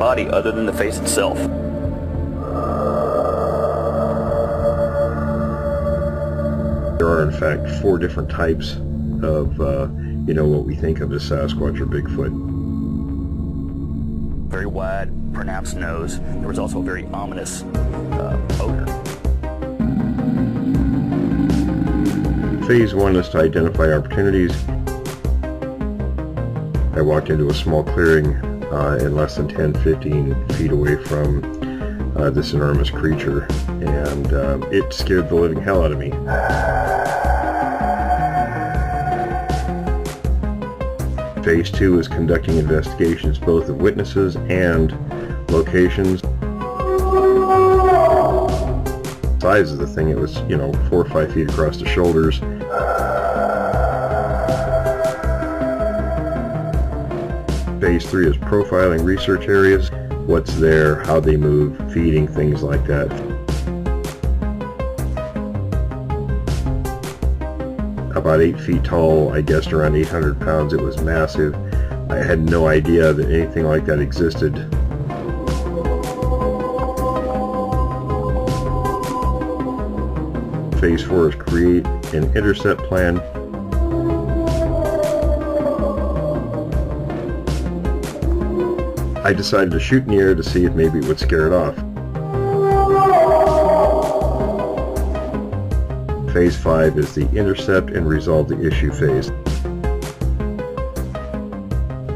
body other than the face itself. There are, in fact, 4 different types of, what we think of as Sasquatch or Bigfoot. Very wide, pronounced nose. There was also a very ominous odor. Phase 1 is to identify opportunities. I walked into a small clearing in less than 10-15 feet away from this enormous creature, and it scared the living hell out of me. Phase 2 is conducting investigations both of witnesses and locations. The size of the thing, it was 4 or 5 feet across the shoulders. Phase 3 is profiling research areas, what's there, how they move, feeding, things like that. About 8 feet tall, I guessed around 800 pounds. It was massive. I had no idea that anything like that existed. Phase 4 is create an intercept plan. I decided to shoot in the air to see if maybe it would scare it off. Phase 5 is the intercept and resolve the issue phase.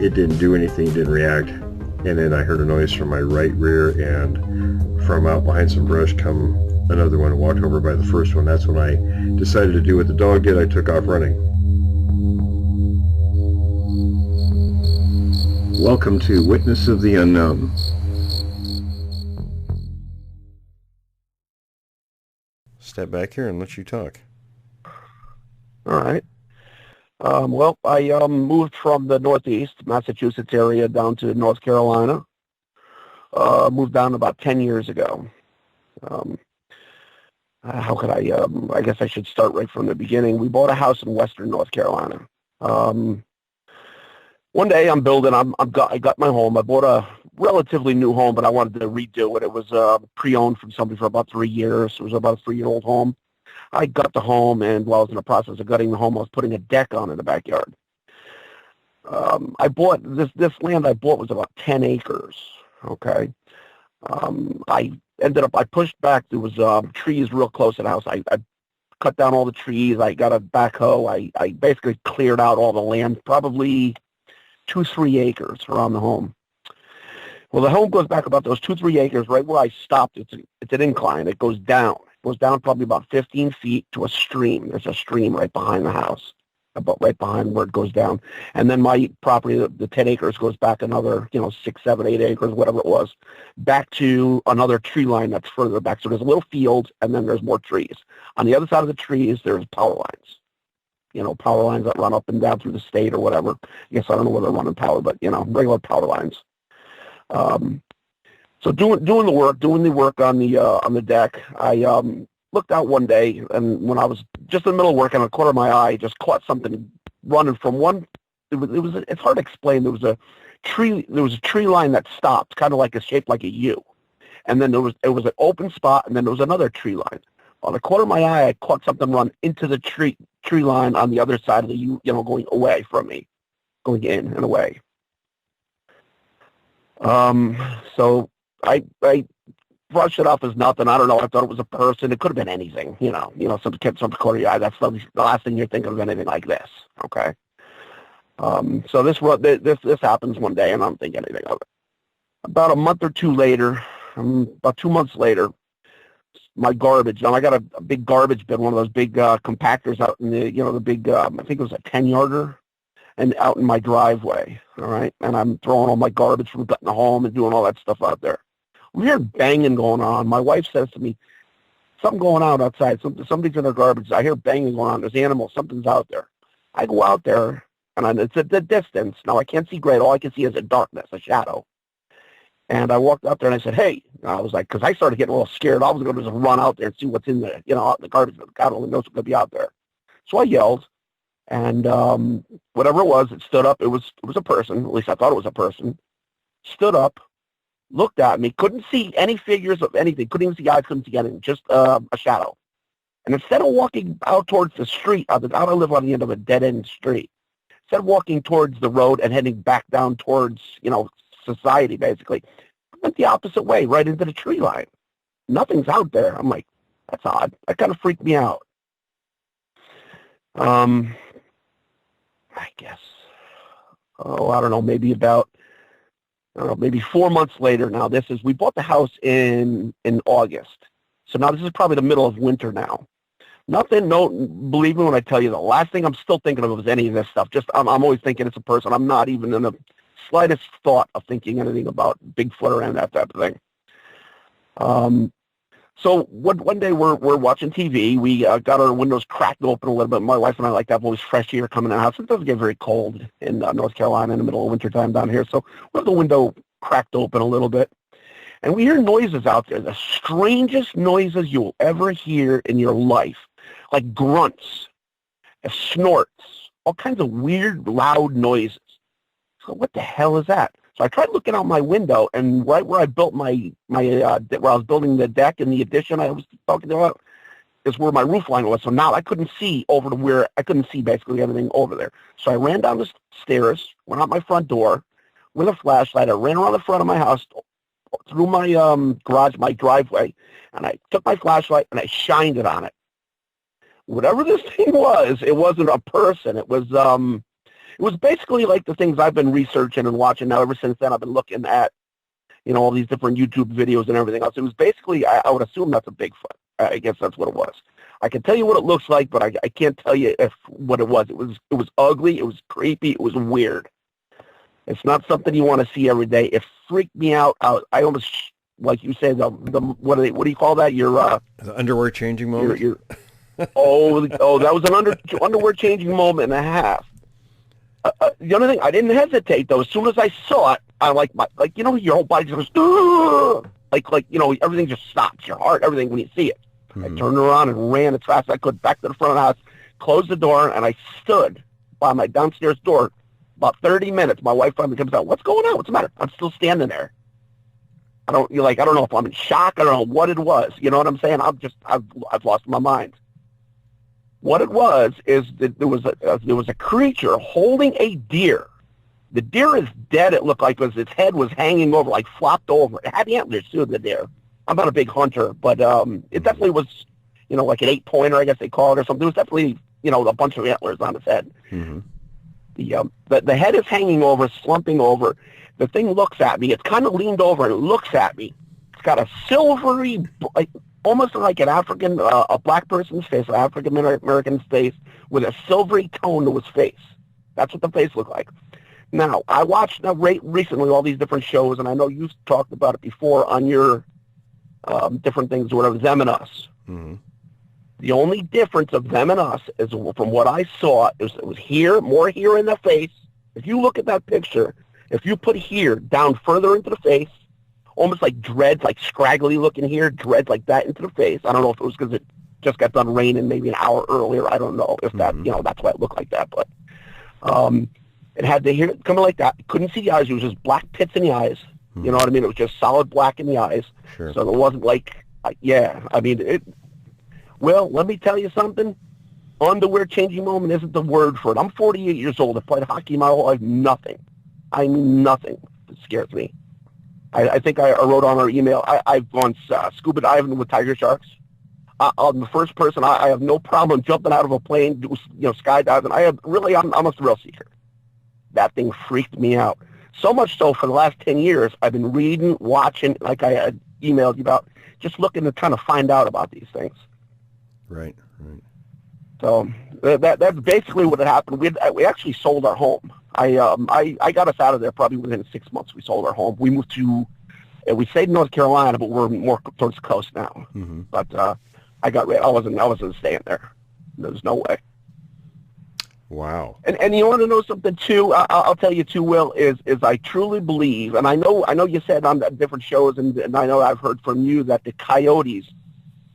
It didn't do anything, didn't react, and then I heard a noise from my right rear, and from out behind some brush come another one and walked over by the first one. That's when I decided to do what the dog did. I took off running. Welcome to Witness of the Unknown. Step back here and let you talk. All right. Well, I moved from the Northeast Massachusetts area down to North Carolina. Moved down about 10 years ago. How could I guess I should start right from the beginning. We bought a house in Western North Carolina. One day I'm building, I got my home. I bought a relatively new home, but I wanted to redo it. It was pre-owned from somebody for about 3 years. It was about a 3-year-old home. I got the home, and while I was in the process of gutting the home, I was putting a deck on in the backyard. I bought, this land I bought was about 10 acres, okay? I pushed back, there was trees real close to the house. I cut down all the trees. I got a backhoe. I basically cleared out all the land, probably 2-3 acres around the home. Well, the home goes back about those 2-3 acres. Right where I stopped, it's an incline. It goes down. It goes down probably about 15 feet to a stream. There's a stream right behind the house, about right behind where it goes down. And then my property, the 10 acres, goes back another, 6, 7, 8 acres, whatever it was, back to another tree line that's further back. So there's a little field, and then there's more trees. On the other side of the trees, there's power lines. Power lines that run up and down through the state or whatever. I guess I don't know where they're running power, but, regular power lines. So doing the work on the deck, I looked out one day, and when I was just in the middle of work, on the corner of my eye, I just caught something running from one. It's hard to explain. There was a tree line that stopped, kind of like shaped like a U, and then it was an open spot, and then there was another tree line. On the corner of my eye, I caught something run into the tree line on the other side of the U, going away from me, going in and away. So I brushed it off as nothing. I don't know. I thought it was a person. It could have been anything. Some kid, some corner of your eye. That's the last thing you're thinking of anything like this. Okay. So this happens one day, and I don't think anything of it. About a month or two later, about 2 months later, my garbage. Now I got a big garbage bin, one of those big compactors out in the, the big. I think it was a 10-yarder, and out in my driveway. All right, and I'm throwing all my garbage from gutting the home and doing all that stuff out there. I'm hearing banging going on. My wife says to me, "Something going on outside. Somebody's in their garbage. I hear banging going on. There's animals. Something's out there." I go out there, and it's at the distance. Now I can't see great. All I can see is a darkness, a shadow. And I walked out there and I said, "Hey," I was like, because I started getting a little scared. I was going to just run out there and see what's in there, out in the garbage. God only knows what's going to be out there. So I yelled, and whatever it was, it stood up. It was a person. At least I thought it was a person. Stood up, looked at me, couldn't see any figures of anything, couldn't even see eyes, couldn't see anything, just a shadow. And instead of walking out towards the street, I live on the end of a dead-end street. Instead of walking towards the road and heading back down towards, society, basically, I went the opposite way, right into the tree line. Nothing's out there. I'm like, that's odd. That kind of freaked me out. I guess, I don't know, maybe 4 months later now. We bought the house in August. So now this is probably the middle of winter now. Believe me when I tell you, the last thing I'm still thinking of is any of this stuff. Just, I'm always thinking it's a person. I'm not even in the slightest thought of thinking anything about Bigfoot or any of that type of thing. So one day we're watching TV. We got our windows cracked open a little bit. My wife and I like to have always fresh air coming in the house. It doesn't get very cold in North Carolina in the middle of wintertime down here. So we have the window cracked open a little bit. And we hear noises out there, the strangest noises you will ever hear in your life, like grunts, snorts, all kinds of weird, loud noises. So what the hell is that? So I tried looking out my window, and right where I built where I was building the deck in the addition I was talking about, is where my roof line was. So now I couldn't see I couldn't see basically everything over there. So I ran down the stairs, went out my front door with a flashlight. I ran around the front of my house, through my garage, my driveway, and I took my flashlight and I shined it on it. Whatever this thing was, it wasn't a person. It was basically like the things I've been researching and watching now. Ever since then, I've been looking at, all these different YouTube videos and everything else. It was basically, I would assume that's a Bigfoot. I guess that's what it was. I can tell you what it looks like, but I can't tell you what it was. It was ugly. It was creepy. It was weird. It's not something you want to see every day. It freaked me out. I almost, like you said, what do you call that? Your the underwear changing moment. Oh, that was an underwear changing moment and a half. The other thing, I didn't hesitate though. As soon as I saw it, I your whole body just goes, everything just stops. Your heart, everything when you see it. I turned around and ran as fast as I could back to the front of the house, closed the door, and I stood by my downstairs door about 30 minutes. My wife finally comes out. What's going on? What's the matter? I'm still standing there. I don't know if I'm in shock. I don't know what it was. You know what I'm saying? I've lost my mind. What it was is that there was a creature holding a deer. The deer is dead. It looked like its head was hanging over, like flopped over. It had antlers too, the deer. I'm not a big hunter, but it definitely was, like an 8-pointer, I guess they call it, or something. It was definitely, a bunch of antlers on its head. Mm-hmm. The head is hanging over, slumping over. The thing looks at me. It's kind of leaned over and it looks at me. It's got a silvery, almost like a black person's face, an African American's face, with a silvery tone to his face. That's what the face looked like. Now, I watched recently all these different shows, and I know you've talked about it before on your different things, or whatever, Them and Us. Mm-hmm. The only difference of Them and Us is, from what I saw, it was more here in the face. If you look at that picture, if you put here down further into the face, almost like dreads, like scraggly looking here, dreads like that into the face. I don't know if it was because it just got done raining maybe an hour earlier. I don't know if that, that's why it looked like that. But it had the hair coming like that. Couldn't see the eyes. It was just black pits in the eyes. You know what I mean? It was just solid black in the eyes. Sure. So it wasn't like, well, let me tell you something. Underwear changing moment isn't the word for it. I'm 48 years old. I've played hockey my whole life. Nothing. I mean, nothing scares me. I think I wrote on our email, I've gone scuba diving with tiger sharks. I'm the first person. I have no problem jumping out of a plane, skydiving. I'm a thrill seeker. That thing freaked me out. So much so, for the last 10 years, I've been reading, watching, like I had emailed you about, just looking and trying to find out about these things. Right. So that's basically what had happened. We actually sold our home. I got us out of there probably within 6 months. We sold our home. We moved we stayed in North Carolina, but we're more towards the coast now. Mm-hmm. But I got rid. I wasn't staying there. There's no way. Wow. And you want to know something too? I'll tell you too, Will, is I truly believe, and I know you said on different shows, and I know I've heard from you that the coyotes,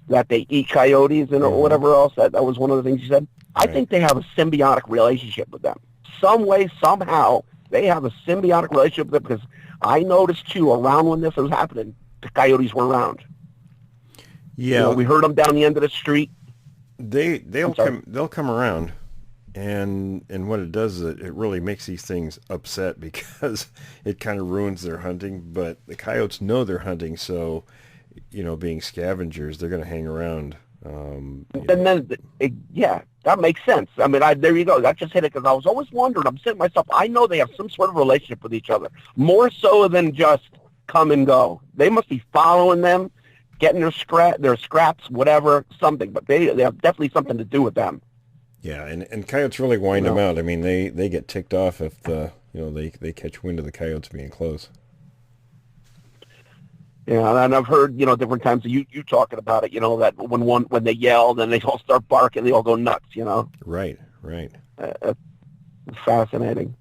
that they eat coyotes and whatever else. That was one of the things you said. Right. I think they have a symbiotic relationship with them. Some way, somehow, they have a symbiotic relationship with them, because I noticed too, around when this was happening, the coyotes were around. Yeah, we heard them down the end of the street. they'll come around, and what it does is it really makes these things upset because it kind of ruins their hunting. But the coyotes know they're hunting, so being scavengers, they're going to hang around. And then, that makes sense. I mean, there you go. That just hit it because I was always wondering. I'm saying to myself, I know they have some sort of relationship with each other, more so than just come and go. They must be following them, getting their scraps, whatever, something. But they have definitely something to do with them. Yeah, and coyotes really wind them out. I mean, they get ticked off if they catch wind of the coyotes being close. Yeah, and I've heard, different times you talking about it, that when they yell, then they all start barking, they all go nuts, Right. It's fascinating.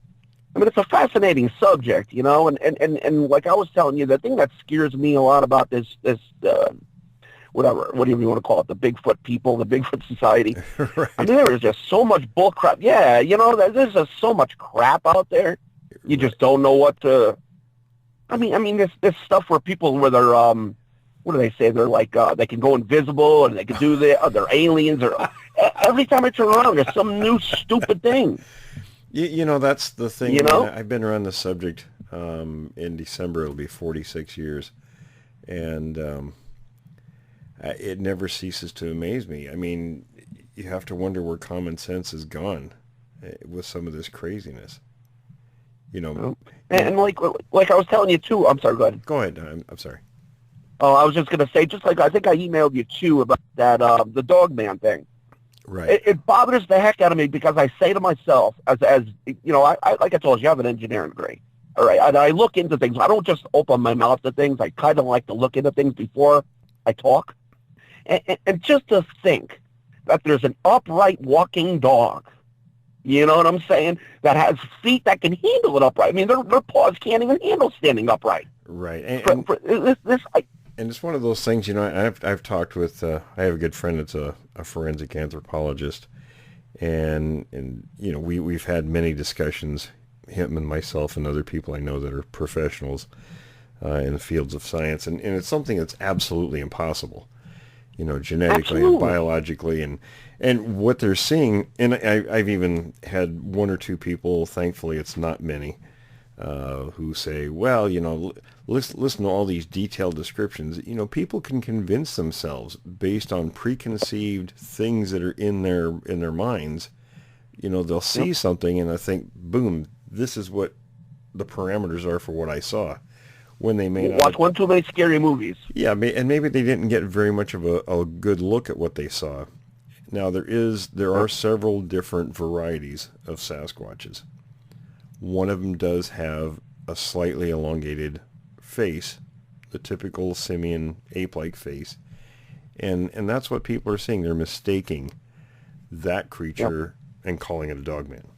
I mean, it's a fascinating subject, and like I was telling you, the thing that scares me a lot about this whatever you want to call it, the Bigfoot people, the Bigfoot society. Right. I mean, there is just so much bull crap. Yeah, there's just so much crap out there. You just don't know what to... I mean, this stuff where they're, what do they say? They're like, they can go invisible and they can do they're aliens. Or every time I turn around, there's some new stupid thing. That's the thing. I've been around this subject. In December, it'll be 46 years. And it never ceases to amaze me. I mean, you have to wonder where common sense is gone with some of this craziness. And like I was telling you too. I'm sorry. Go ahead. Go ahead. I'm sorry. Oh, I was just gonna say, just like I think I emailed you too about that the dog man thing. Right. It bothers the heck out of me because I say to myself, I like I told you, I have an engineering degree. All right, and I look into things. I don't just open my mouth to things. I kind of like to look into things before I talk, and just to think that there's an upright walking dog. You know what I'm saying? That has feet that can handle it upright. I mean, their paws can't even handle standing upright. Right. And it's one of those things, I've talked with, I have a good friend that's a forensic anthropologist, and we've had many discussions, him and myself and other people I know that are professionals in the fields of science, and it's something that's absolutely impossible, genetically and biologically, and what they're seeing, and I've even had one or two people, thankfully it's not many, who say, well, listen to all these detailed descriptions. People can convince themselves based on preconceived things that are in their minds. They'll see something and I think, boom, this is what the parameters are for what I saw. When they may not watch one too many scary movies. Yeah, and maybe they didn't get very much of a good look at what they saw. Now there are several different varieties of Sasquatches. One of them does have a slightly elongated face, the typical simian ape-like face, and that's what people are seeing. They're mistaking that creature and calling it a dogman.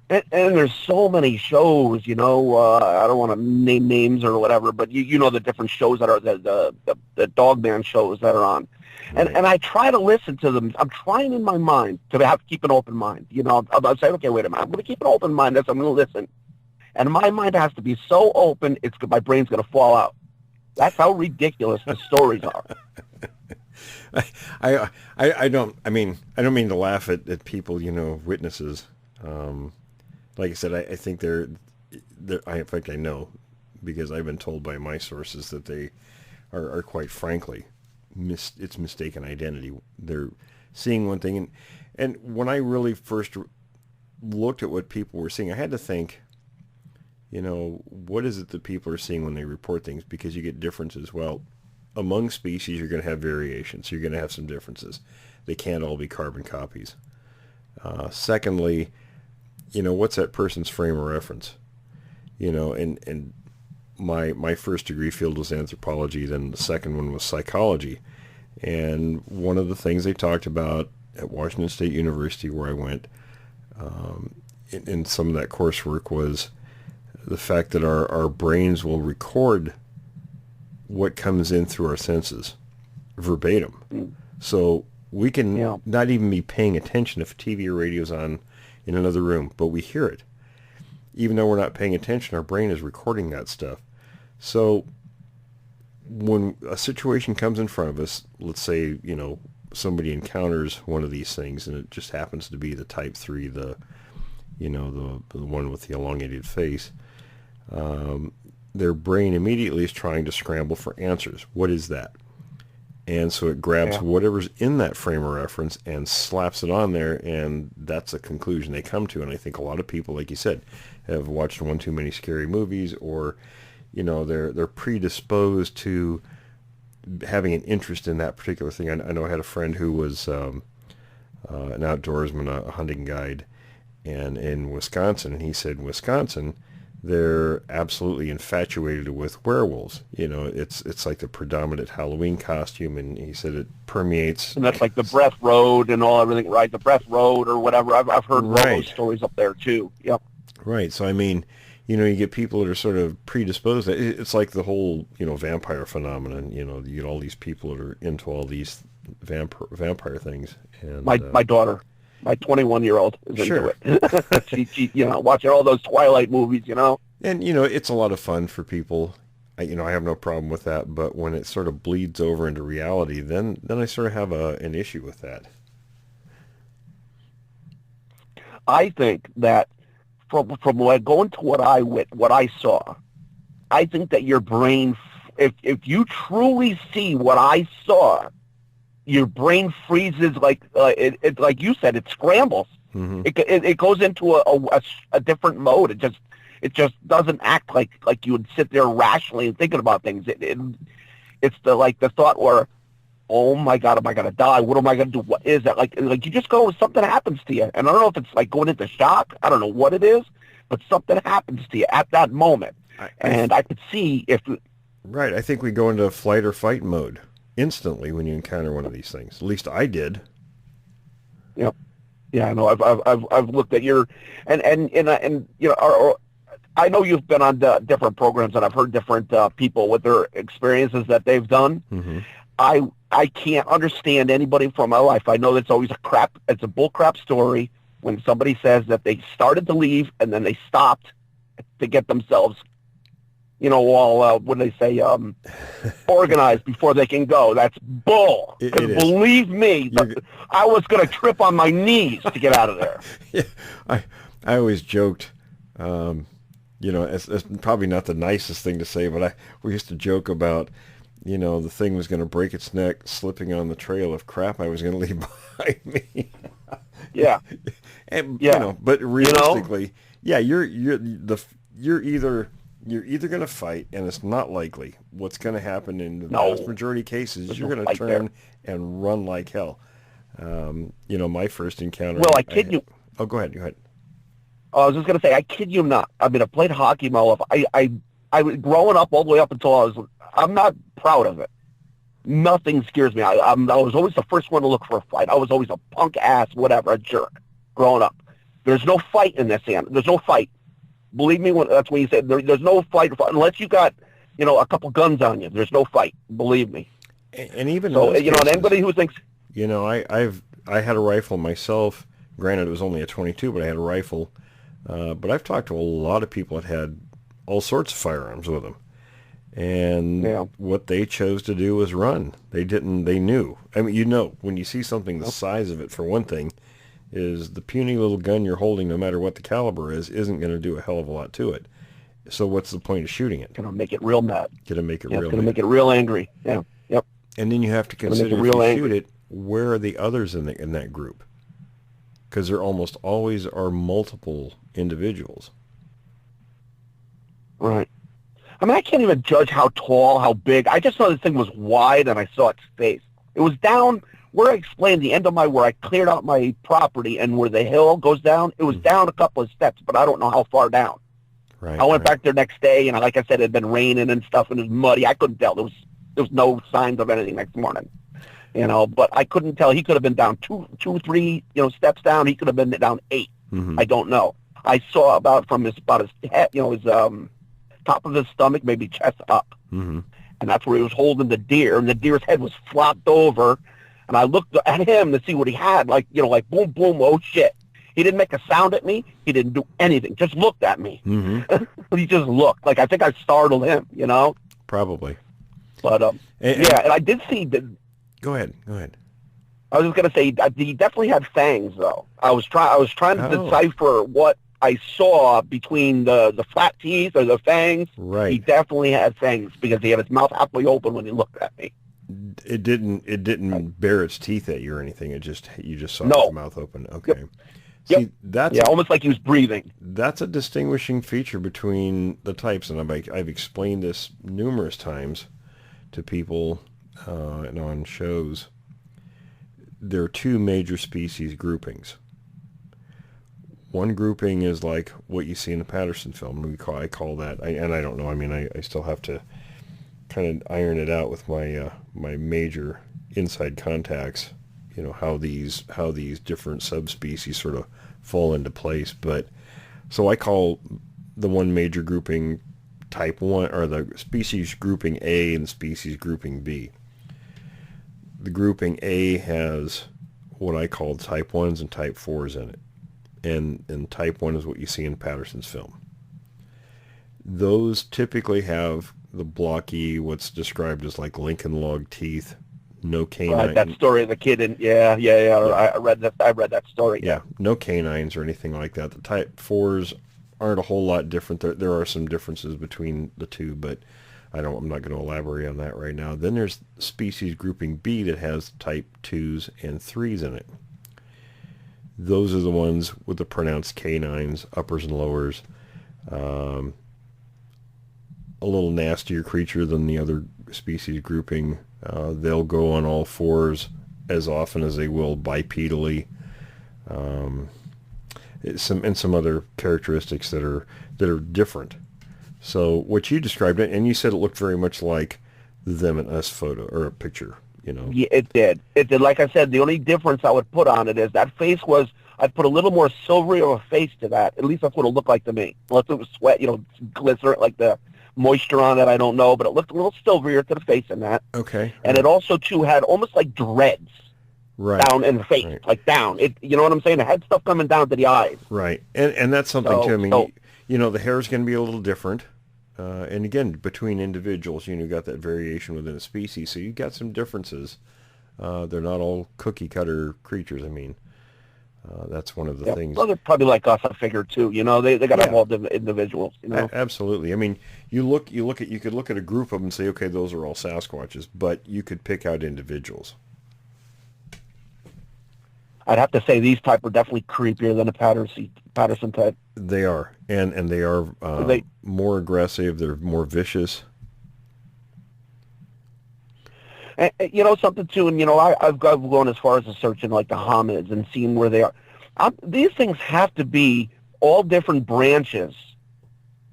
And there's so many shows, I don't want to name names or whatever, but you know the different shows that are the dogman shows that are on. Right. And I try to listen to them. I'm trying in my mind to keep an open mind. I'll say, okay, wait a minute. I'm going to keep an open mind. I'm going to listen. And my mind has to be so open, my brain's going to fall out. That's how ridiculous the stories are. I don't mean to laugh at people, witnesses. Like I said, I think they're in fact, I know, because I've been told by my sources that they are quite frankly, it's mistaken identity. They're seeing one thing, and when I really first looked at what people were seeing, I had to think, what is it that people are seeing when they report things? Because you get differences. Well, among species, you're going to have variations. You're going to have some differences. They can't all be carbon copies. Secondly, what's that person's frame of reference? And my first degree field was anthropology, then the second one was psychology. And one of the things they talked about at Washington State University, where I went, in some of that coursework, was the fact that our brains will record what comes in through our senses verbatim. So we can not even be paying attention if TV or radio's on in another room, but we hear it. even though we're not paying attention, our brain is recording that stuff. So when a situation comes in front of us, let's say, somebody encounters one of these things, and it just happens to be the type 3, the one with the elongated face, their brain immediately is trying to scramble for answers. What is that? And so it grabs whatever's in that frame of reference and slaps it on there, and that's a conclusion they come to. And I think a lot of people, like you said, have watched one too many scary movies, or, they're predisposed to having an interest in that particular thing. I know I had a friend who was an outdoorsman, a hunting guide, and in Wisconsin, and he said in Wisconsin, they're absolutely infatuated with werewolves. It's like the predominant Halloween costume, and he said it permeates. And that's like the Breath Road and everything, right? The Breath Road or whatever. I've heard all those stories up there too. Yep. Right. So I mean, you get people that are sort of predisposed. It's like the whole vampire phenomenon. You get all these people that are into all these vampire things. And my daughter. My 21-year-old is into it. she watching all those Twilight movies, And, it's a lot of fun for people. I have no problem with that. But when it sort of bleeds over into reality, then I sort of have an issue with that. I think that from going to what I saw, I think that your brain, if you truly see what I saw, your brain freezes like you said, it scrambles. Mm-hmm. It goes into a different mode. It just doesn't act like you would sit there rationally and thinking about things. It's the thought where, oh my God, am I gonna die? What am I gonna do? What is that? Like you just go, something happens to you, and I don't know if it's like going into shock. I don't know what it is, but something happens to you at that moment, and I could see if. Right, I think we go into flight or fight mode instantly when you encounter one of these things. At least I did. Yep. Yeah, I know. I've looked at your and I know you've been on different programs, and I've heard different people with their experiences that they've done. Mm-hmm. I can't understand anybody from my life. I know that's always it's a bull crap story when somebody says that they started to leave and then they stopped to get themselves all, what do they say, organized before they can go. That's bull. It believe me, I was going to trip on my knees to get out of there. Yeah, I always joked, it's probably not the nicest thing to say, but we used to joke about, the thing was going to break its neck slipping on the trail of crap I was going to leave behind me. Yeah. And, but realistically, you're either going to fight, and it's not likely. What's going to happen in the vast majority of cases, you're going to turn and run like hell. My first encounter. Well, I kid you. Oh, go ahead. I was just going to say, I kid you not. I mean, I played hockey my whole life. I was growing up all the way up until I'm not proud of it. Nothing scares me. I was always the first one to look for a fight. I was always a punk ass, whatever, a jerk growing up. There's no fight in this, Sam. There's no fight. Believe me, that's when you say there's no fight unless you got, a couple guns on you. There's no fight. Believe me. And even so, and anybody who thinks, I had a rifle myself. Granted, it was only a 22, but I had a rifle. But I've talked to a lot of people that had all sorts of firearms with them, and what they chose to do was run. They knew. I mean, when you see something the size of it, for one thing, is the puny little gun you're holding, no matter what the caliber is, isn't going to do a hell of a lot to it. So what's the point of shooting it? Going to make it real mad. Going to make it real mad. It's going to make it real angry. Yeah. Yep. And then you have to consider, if you shoot it, where are the others in that group? Because there almost always are multiple individuals. Right. I mean, I can't even judge how tall, how big. I just saw this thing was wide, and I saw its face. It was down where I explained the end of where I cleared out my property and where the hill goes down. It was down a couple of steps, but I don't know how far down. Right. I went back there next day, and like I said, it had been raining and stuff, and it was muddy. I couldn't tell. There was no signs of anything next morning. But I couldn't tell. He could have been down two, 3, steps down. He could have been down 8. Mm-hmm. I don't know. I saw about his head, his top of his stomach, maybe chest up. Mm-hmm. And that's where he was holding the deer, and the deer's head was flopped over. And I looked at him to see what he had, like boom, boom, oh shit. He didn't make a sound at me. He didn't do anything. Just looked at me. Mm-hmm. He just looked. Like, I think I startled him, you know? Probably. But, and I did see that. Go ahead. I was just going to say, he definitely had fangs, though. I was trying to decipher what I saw between the flat teeth or the fangs. Right. He definitely had fangs because he had his mouth halfway open when he looked at me. It didn't bare its teeth at you or anything. You just saw No. its mouth open. Okay. Yep. See, that's almost like he was breathing. That's a distinguishing feature between the types, and I've explained this numerous times to people and on shows. There are two major species groupings. One grouping is like what you see in the Patterson film. I call that, and I don't know. I mean, I still have to kind of iron it out with my my major inside contacts. You know how these different subspecies sort of fall into place. But so I call the one major grouping type 1, or the species grouping A and species grouping B. The grouping A has what I call type 1s and type 4s in it. And type 1 is what you see in Patterson's film. Those typically have the blocky, what's described as like Lincoln log teeth, no canine. Right, that story of the kid, and yeah. I read that story. Yeah, no canines or anything like that. The type 4s aren't a whole lot different. There are some differences between the two, but I'm not going to elaborate on that right now. Then there's species grouping B that has type 2s and 3s in it. Those are the ones with the pronounced canines, uppers and lowers. A little nastier creature than the other species grouping. They'll go on all fours as often as they will bipedally. Some other characteristics that are different. So what you described, and you said it looked very much like the them and us photo or a picture, you know. Yeah, it did. Like I said, the only difference I would put on it is that face I'd put a little more silvery of a face to that. At least that's what it looked like to me. Unless it was sweat, glycerin, like the moisture on it, I don't know, but it looked a little silverier to the face in that. Okay. And it also, too, had almost like dreads. Right. Down in the face, right. Like down. You know what I'm saying? It had stuff coming down to the eyes. Right. And that's something, too. I mean, the hair is going to be a little different. And again, between individuals, you got that variation within a species, so you've got some differences. They're not all cookie-cutter creatures. I mean, that's one of the things. Well, they're probably like us, I figured, too. They got to have all different individuals. Absolutely. I mean, you could look at a group of them and say, okay, those are all Sasquatches, but you could pick out individuals. I'd have to say these type are definitely creepier than a Patterson type. They are, and they are more aggressive. They're more vicious. And, something too, and I've gone as far as to searching like the hominids and seeing where they are. These things have to be all different branches.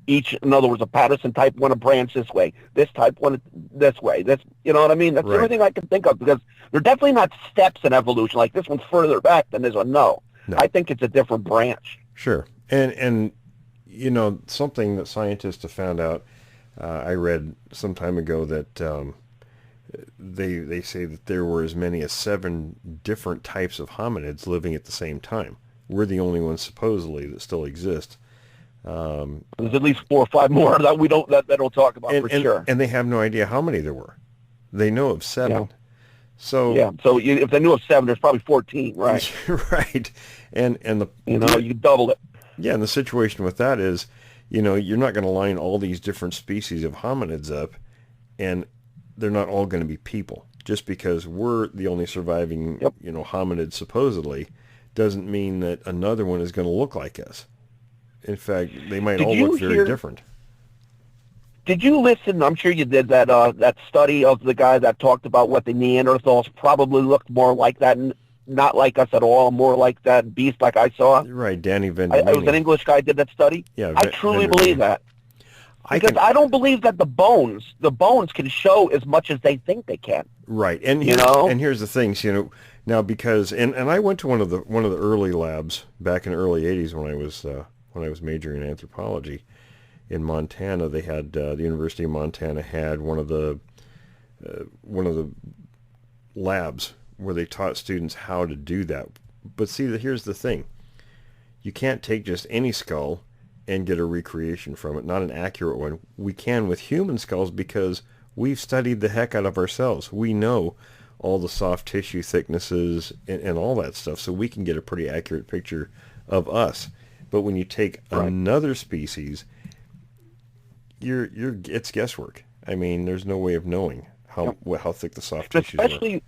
In other words, a Patterson type one a branch this way, this type one this way. That's you know what I mean. That's the only thing I can think of, because they're definitely not steps in evolution. Like this one's further back than this one. No. I think it's a different branch. Sure, and something that scientists have found out. I read some time ago that they say that there were as many as 7 different types of hominids living at the same time. We're the only ones supposedly that still exist. There's at least 4 or 5 more that we don't talk about for sure. And they have no idea how many there were. They know of 7. Yeah. So if they knew of 7, there's probably 14, right? Right. And you double it. Yeah, and the situation with that is, you're not going to line all these different species of hominids up, and they're not all going to be people. Just because we're the only surviving, hominid supposedly, doesn't mean that another one is going to look like us. In fact, they might all look very different. Did you listen? I'm sure you did that study of the guy that talked about what the Neanderthals probably looked more like that, and not like us at all, more like that beast like I saw. Right, Danny Van. It was an English guy did that study. Yeah, I truly believe that. Because I don't believe that the bones can show as much as they think they can. Right, and here's the things, now because I went to one of the early labs back in the early '80s when I was majoring in anthropology in Montana. They had the University of Montana had one of the labs where they taught students how to do that. But see, here's the thing: you can't take just any skull and get a recreation from it, not an accurate one. We can with human skulls because we've studied the heck out of ourselves. We know all the soft tissue thicknesses and all that stuff, so we can get a pretty accurate picture of us. But when you take another species, it's guesswork. I mean, there's no way of knowing how thick the soft tissues are. Especially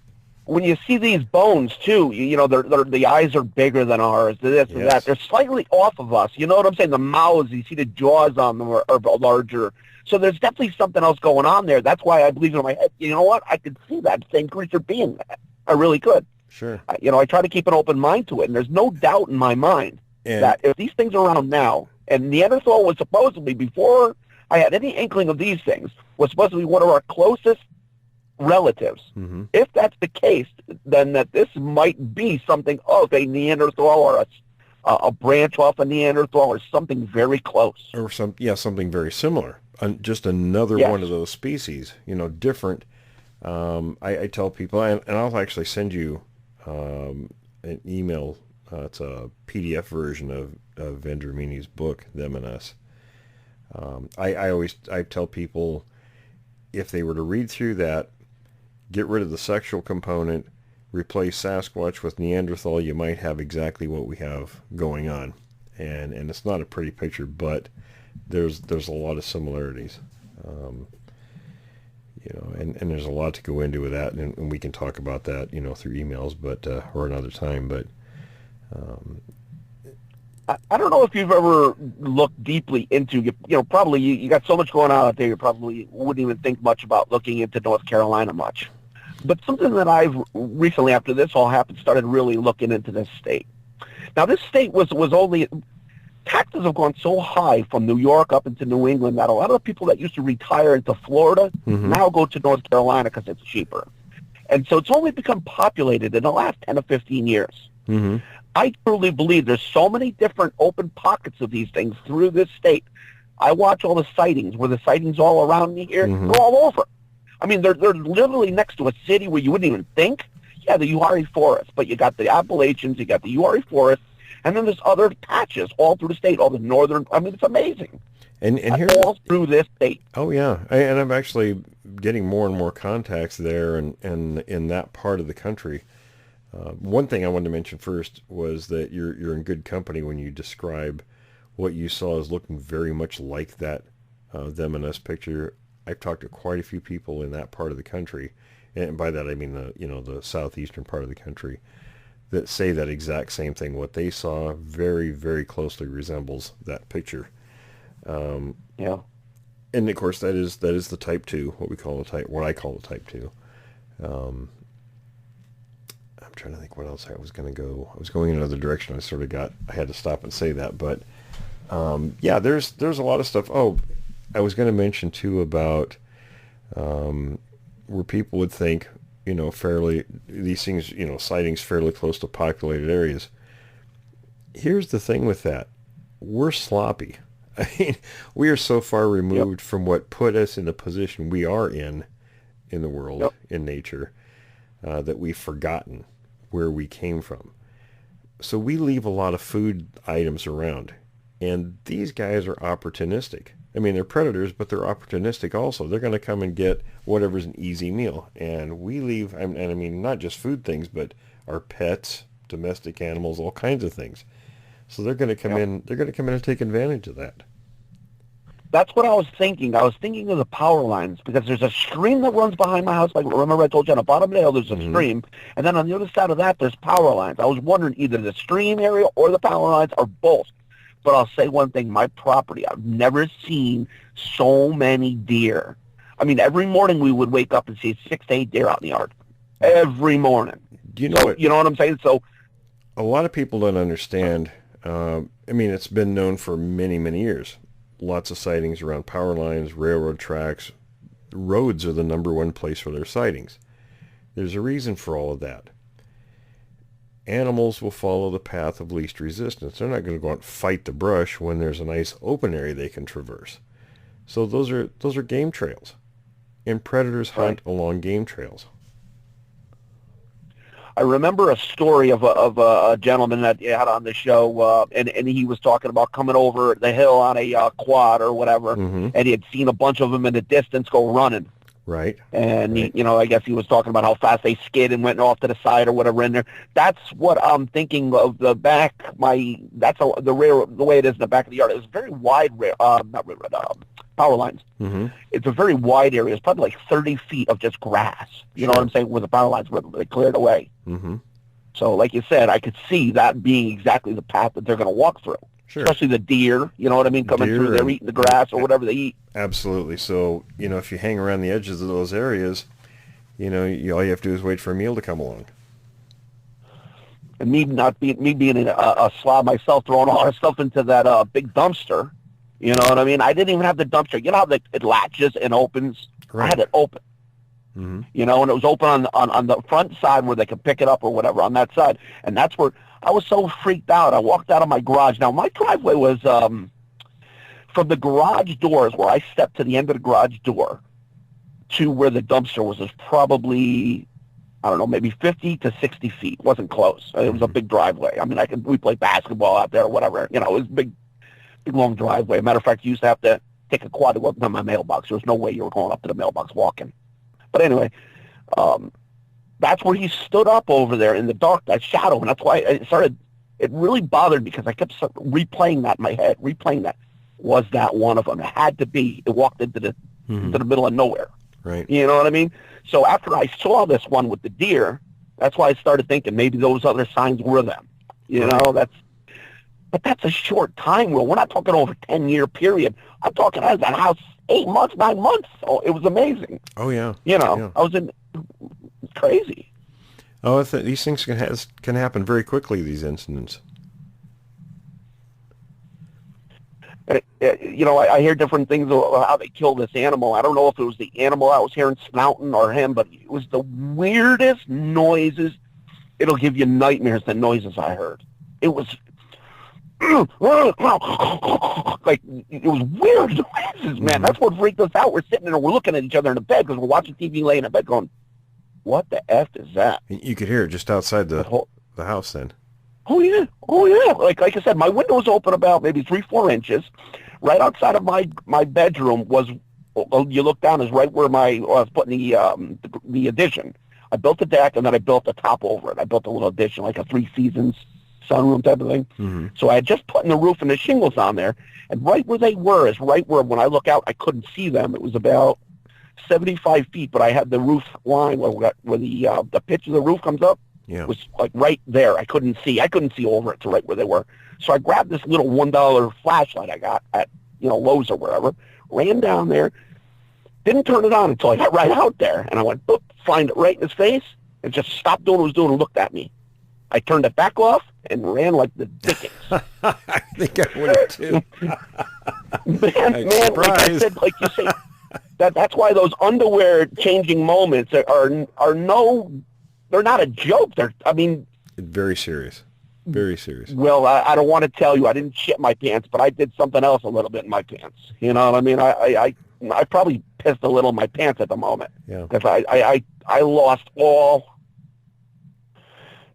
when you see these bones too, you know, the eyes are bigger than ours. This and that. They're slightly off of us. You know what I'm saying? The mouths, you see the jaws on them are larger. So there's definitely something else going on there. That's why I believe in my head. You know what? I could see that same creature being that. I really could. Sure. I try to keep an open mind to it, and there's no doubt in my mind that if these things are around now, and Neanderthal was supposedly, before I had any inkling of these things, was supposed to be one of our closest relatives. Mm-hmm. If that's the case, then that this might be something of a Neanderthal or a branch off a Neanderthal or something very close. Or something very similar. Just another one of those species, different. I tell people, and I'll actually send you an email. It's a PDF version of Vendramini's book, Them and Us. I tell people, if they were to read through that, get rid of the sexual component, replace Sasquatch with Neanderthal, you might have exactly what we have going on. And it's not a pretty picture, but there's a lot of similarities. And there's a lot to go into with that, and we can talk about that, through emails, but or another time. But I don't know if you've ever looked deeply into, probably you got so much going on out there, you probably wouldn't even think much about looking into North Carolina much. But something that I've recently, after this all happened, started really looking into this state. Now, this state was only, taxes have gone so high from New York up into New England that a lot of the people that used to retire into Florida now go to North Carolina because it's cheaper. And so it's only become populated in the last 10 to 15 years. Mm-hmm. I truly believe there's so many different open pockets of these things through this state. I watch all the sightings, where the sightings all around me here, they're all over. I mean, they're literally next to a city where you wouldn't even think. Yeah, the Uwharrie Forest, but you got the Appalachians, you got the Uwharrie Forest, and then there's other patches all through the state, all the northern. I mean, it's amazing. And here, all through this state. Oh yeah, and I'm actually getting more and more contacts there, and in that part of the country. One thing I wanted to mention first was that you're in good company when you describe what you saw as looking very much like that Them and Us picture. I've talked to quite a few people in that part of the country, and by that I mean the southeastern part of the country, that say that exact same thing. What they saw very, very closely resembles that picture. Yeah. And of course that is the type 2, what I call the type 2. I'm trying to think what else I was going to go. I was going in another direction. I had to stop and say that, but there's a lot of stuff. Oh, I was going to mention too about where people would think, fairly, these things, sightings fairly close to populated areas. Here's the thing with that. We're sloppy. I mean, we are so far removed from what put us in the position we are in the world, in nature, that we've forgotten where we came from. So we leave a lot of food items around, and these guys are opportunistic. I mean, they're predators, but they're opportunistic also. They're going to come and get whatever's an easy meal, and we leave, and I mean, not just food things, but our pets, domestic animals, all kinds of things. So they're going to come in. They're going to come in and take advantage of that. That's what I was thinking. I was thinking of the power lines, because there's a stream that runs behind my house. Like, remember I told you on the bottom of the hill there's a stream, and then on the other side of that there's power lines. I was wondering either the stream area or the power lines or both. But I'll say one thing, my property, I've never seen so many deer. I mean, every morning we would wake up and see 6 to 8 deer out in the yard. Every morning. You know what I'm saying? So a lot of people don't understand. I mean, it's been known for many, many years. Lots of sightings around power lines, railroad tracks. Roads are the number one place for their sightings. There's a reason for all of that. Animals will follow the path of least resistance. They're not going to go out and fight the brush when there's a nice open area they can traverse. So those are game trails, and predators hunt along game trails. I remember a story of a gentleman that you had on the show, and he was talking about coming over the hill on a quad or whatever, and he had seen a bunch of them in the distance go running. Right. And he, I guess he was talking about how fast they skid and went off to the side or whatever in there. That's what I'm thinking of the back. The way it is in the back of the yard. It's very wide, power lines. It's a very wide area. It's probably like 30 feet of just grass. You know what I'm saying? Where the power lines were they cleared away. So, like you said, I could see that being exactly the path that they're going to walk through. Sure. Especially the deer, you know what I mean, coming through, they're eating the grass or whatever they eat. Absolutely. So, if you hang around the edges of those areas, all you have to do is wait for a meal to come along. And me being a slob myself, throwing all our stuff into that big dumpster, you know what I mean? I didn't even have the dumpster. You know how it latches and opens? Right. I had it open. And it was open on the front side where they could pick it up or whatever on that side. And that's where I was so freaked out. I walked out of my garage. Now, my driveway was from the garage doors where I stepped to the end of the garage door to where the dumpster was probably, I don't know, maybe 50 to 60 feet. It wasn't close. It was a big driveway. I mean, we played basketball out there or whatever. It was a big, long driveway. Matter of fact, you used to have to take a quad to go up to my mailbox. There was no way you were going up to the mailbox walking. But anyway, that's where he stood up over there in the dark, that shadow, and that's why it really bothered me because I kept replaying that in my head, that. Was that one of them? It had to be. It walked into the middle of nowhere. Right. You know what I mean? So after I saw this one with the deer, that's why I started thinking maybe those other signs were them. But that's a short time rule. We're not talking over a 10-year period. I'm talking, I was at a house 8 months, 9 months. Oh, it was amazing. Oh, yeah. I was in... It's crazy. Oh, these things can happen very quickly, these incidents. I hear different things about how they kill this animal. I don't know if it was the animal I was hearing snouting or him, but it was the weirdest noises. It'll give you nightmares, the noises I heard. It was... like, it was weird noises, man. That's what freaked us out. We're sitting there, we're looking at each other in the bed because we're watching TV laying in bed going, what the F is that? You could hear it just outside the house then. Oh, yeah. Like I said, my window was open about maybe 3-4 inches. Right outside of my bedroom was, you look down, is right where I was putting the addition. I built a deck, and then I built a top over it. I built a little addition, like a 3 seasons sunroom type of thing. So I had just put in the roof and the shingles on there, and right where they were is right where, when I look out, I couldn't see them. It was about 75 feet, but I had the roof line where the pitch of the roof comes up. Yeah. Was like right there. I couldn't see over it to right where they were. So I grabbed this little $1 flashlight I got at Lowe's or wherever, ran down there, didn't turn it on until I got right out there, and I went, boop, find it right in his face, and just stopped doing what I was doing and looked at me. I turned it back off and ran like the dickens. I think I would have too. man, like I said, like you say, that's why those underwear changing moments are no, they're not a joke. Very serious. Very serious. Well, I don't want to tell you I didn't shit my pants, but I did something else a little bit in my pants. You know what I mean? I probably pissed a little in my pants at the moment. Yeah. Because I lost all.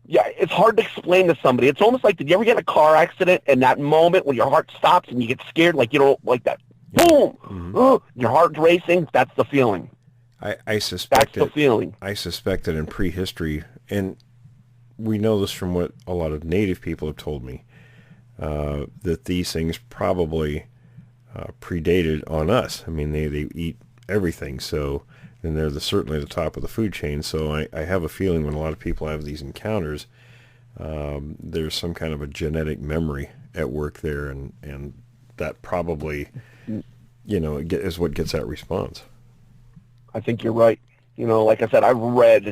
Yeah, it's hard to explain to somebody. It's almost like, did you ever get in a car accident and that moment when your heart stops and you get scared, like like that? Boom! Your heart's racing. That's the feeling. I suspect that's the feeling. I suspect that in prehistory, and we know this from what a lot of native people have told me, that these things probably predated on us. I mean, they eat everything, so, and they're certainly the top of the food chain. So I have a feeling when a lot of people have these encounters, there's some kind of a genetic memory at work there, and that probably, is what gets that response. I think you're right. Like I said, I've read,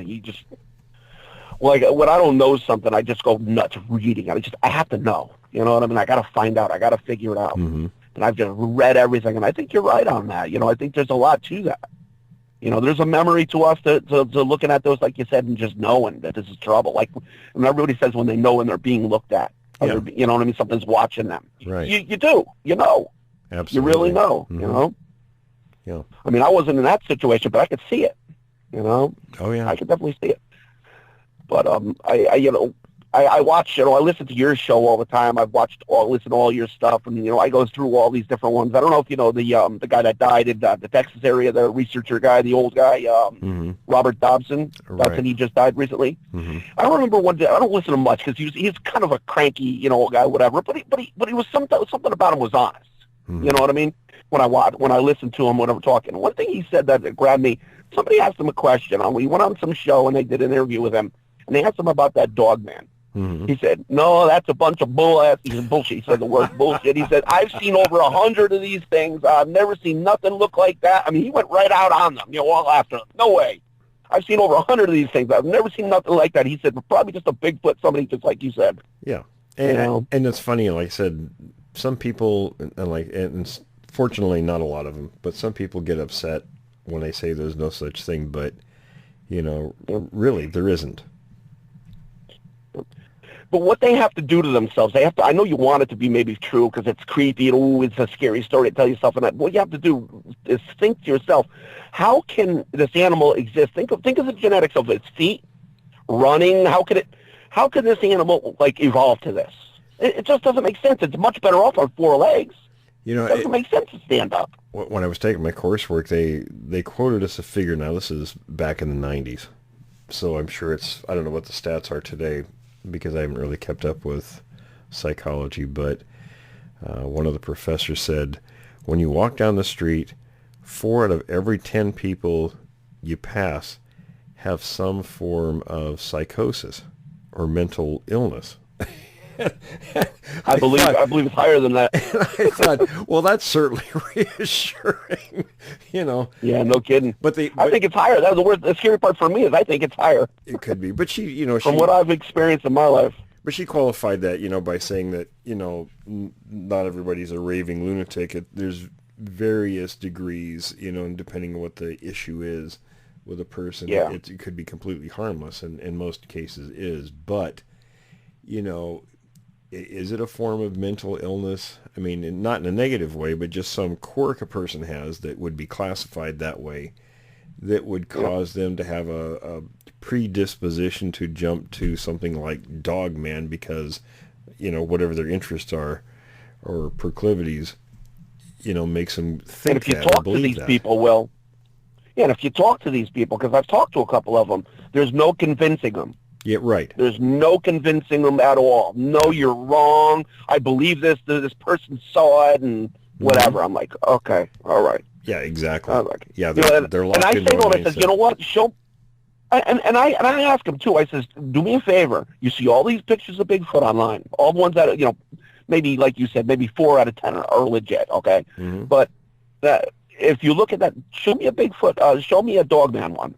when I don't know something, I just go nuts reading. I have to know. You know what I mean? I got to find out. I got to figure it out. And I've just read everything, and I think you're right on that. I think there's a lot to that. There's a memory to us to looking at those, like you said, and just knowing that this is trouble. Like when everybody says when they know when they're being looked at. Yeah. You know what I mean? Something's watching them. Right. You do. Absolutely. You really know. Yeah. I mean, I wasn't in that situation, but I could see it. Oh, yeah. I could definitely see it. But I watch, I listen to your show all the time. I've listened to all your stuff, and I go through all these different ones. I don't know if you know the guy that died in the Texas area, the researcher guy, the old guy, Robert Dobson. Right. Dobson, he just died recently. Mm-hmm. I don't remember one day. I don't listen to much because he's kind of a cranky, guy, whatever. But he was something about him was honest. Mm-hmm. You know what I mean? When I listened to him when I'm talking, one thing he said that grabbed me. Somebody asked him a question. We went on some show and they did an interview with him, and they asked him about that dog man. Mm-hmm. He said, "No, that's a bunch of bull." He said, "Bullshit." He said the word bullshit. He said, "I've seen over 100 of these things. I've never seen nothing look like that." I mean, he went right out on them, all after them. No way. I've seen over 100 of these things. I've never seen nothing like that. He said, probably just a Bigfoot, somebody just like you said. Yeah, and it's funny. Like I said, some people and fortunately not a lot of them, but some people get upset when I say there's no such thing. But really, there isn't. But what they have to do to themselves, I know you want it to be maybe true because it's creepy and, it's a scary story to tell yourself. And what you have to do is think to yourself, how can this animal exist? Think of the genetics of its feet, running. How could this animal, evolve to this? It just doesn't make sense. It's much better off on four legs. It doesn't make sense to stand up. When I was taking my coursework, they quoted us a figure. Now, this is back in the 90s, so I'm sure I don't know what the stats are today, because I haven't really kept up with psychology, but one of the professors said, when you walk down the street, 4 out of every 10 people you pass have some form of psychosis or mental illness. I believe it's higher than that. And I thought, well, that's certainly reassuring, Yeah, no kidding. But I think it's higher. That's the scary part for me is I think it's higher. It could be, but from what I've experienced in my life. But she qualified that, by saying that, not everybody's a raving lunatic. There's various degrees, and depending on what the issue is with a person, it could be completely harmless, and in most cases is. But, is it a form of mental illness? I mean, not in a negative way, but just some quirk a person has that would be classified that way, that would cause them to have a predisposition to jump to something like Dog Man because, whatever their interests are or proclivities, makes them think that. And if you talk to these people, and if you talk to these people, because I've talked to a couple of them, there's no convincing them. Yeah, right. There's no convincing them at all. No, you're wrong. I believe this person saw it and whatever. I'm like, okay, all right. Yeah, exactly. Like, yeah, they're locked in. And I say to them, I says, you know what? And I ask them too. I says, do me a favor. You see all these pictures of Bigfoot online, all the ones that maybe like you said, maybe 4 out of 10 are legit. Okay, but if you look at that, show me a Bigfoot. Show me a Dogman one.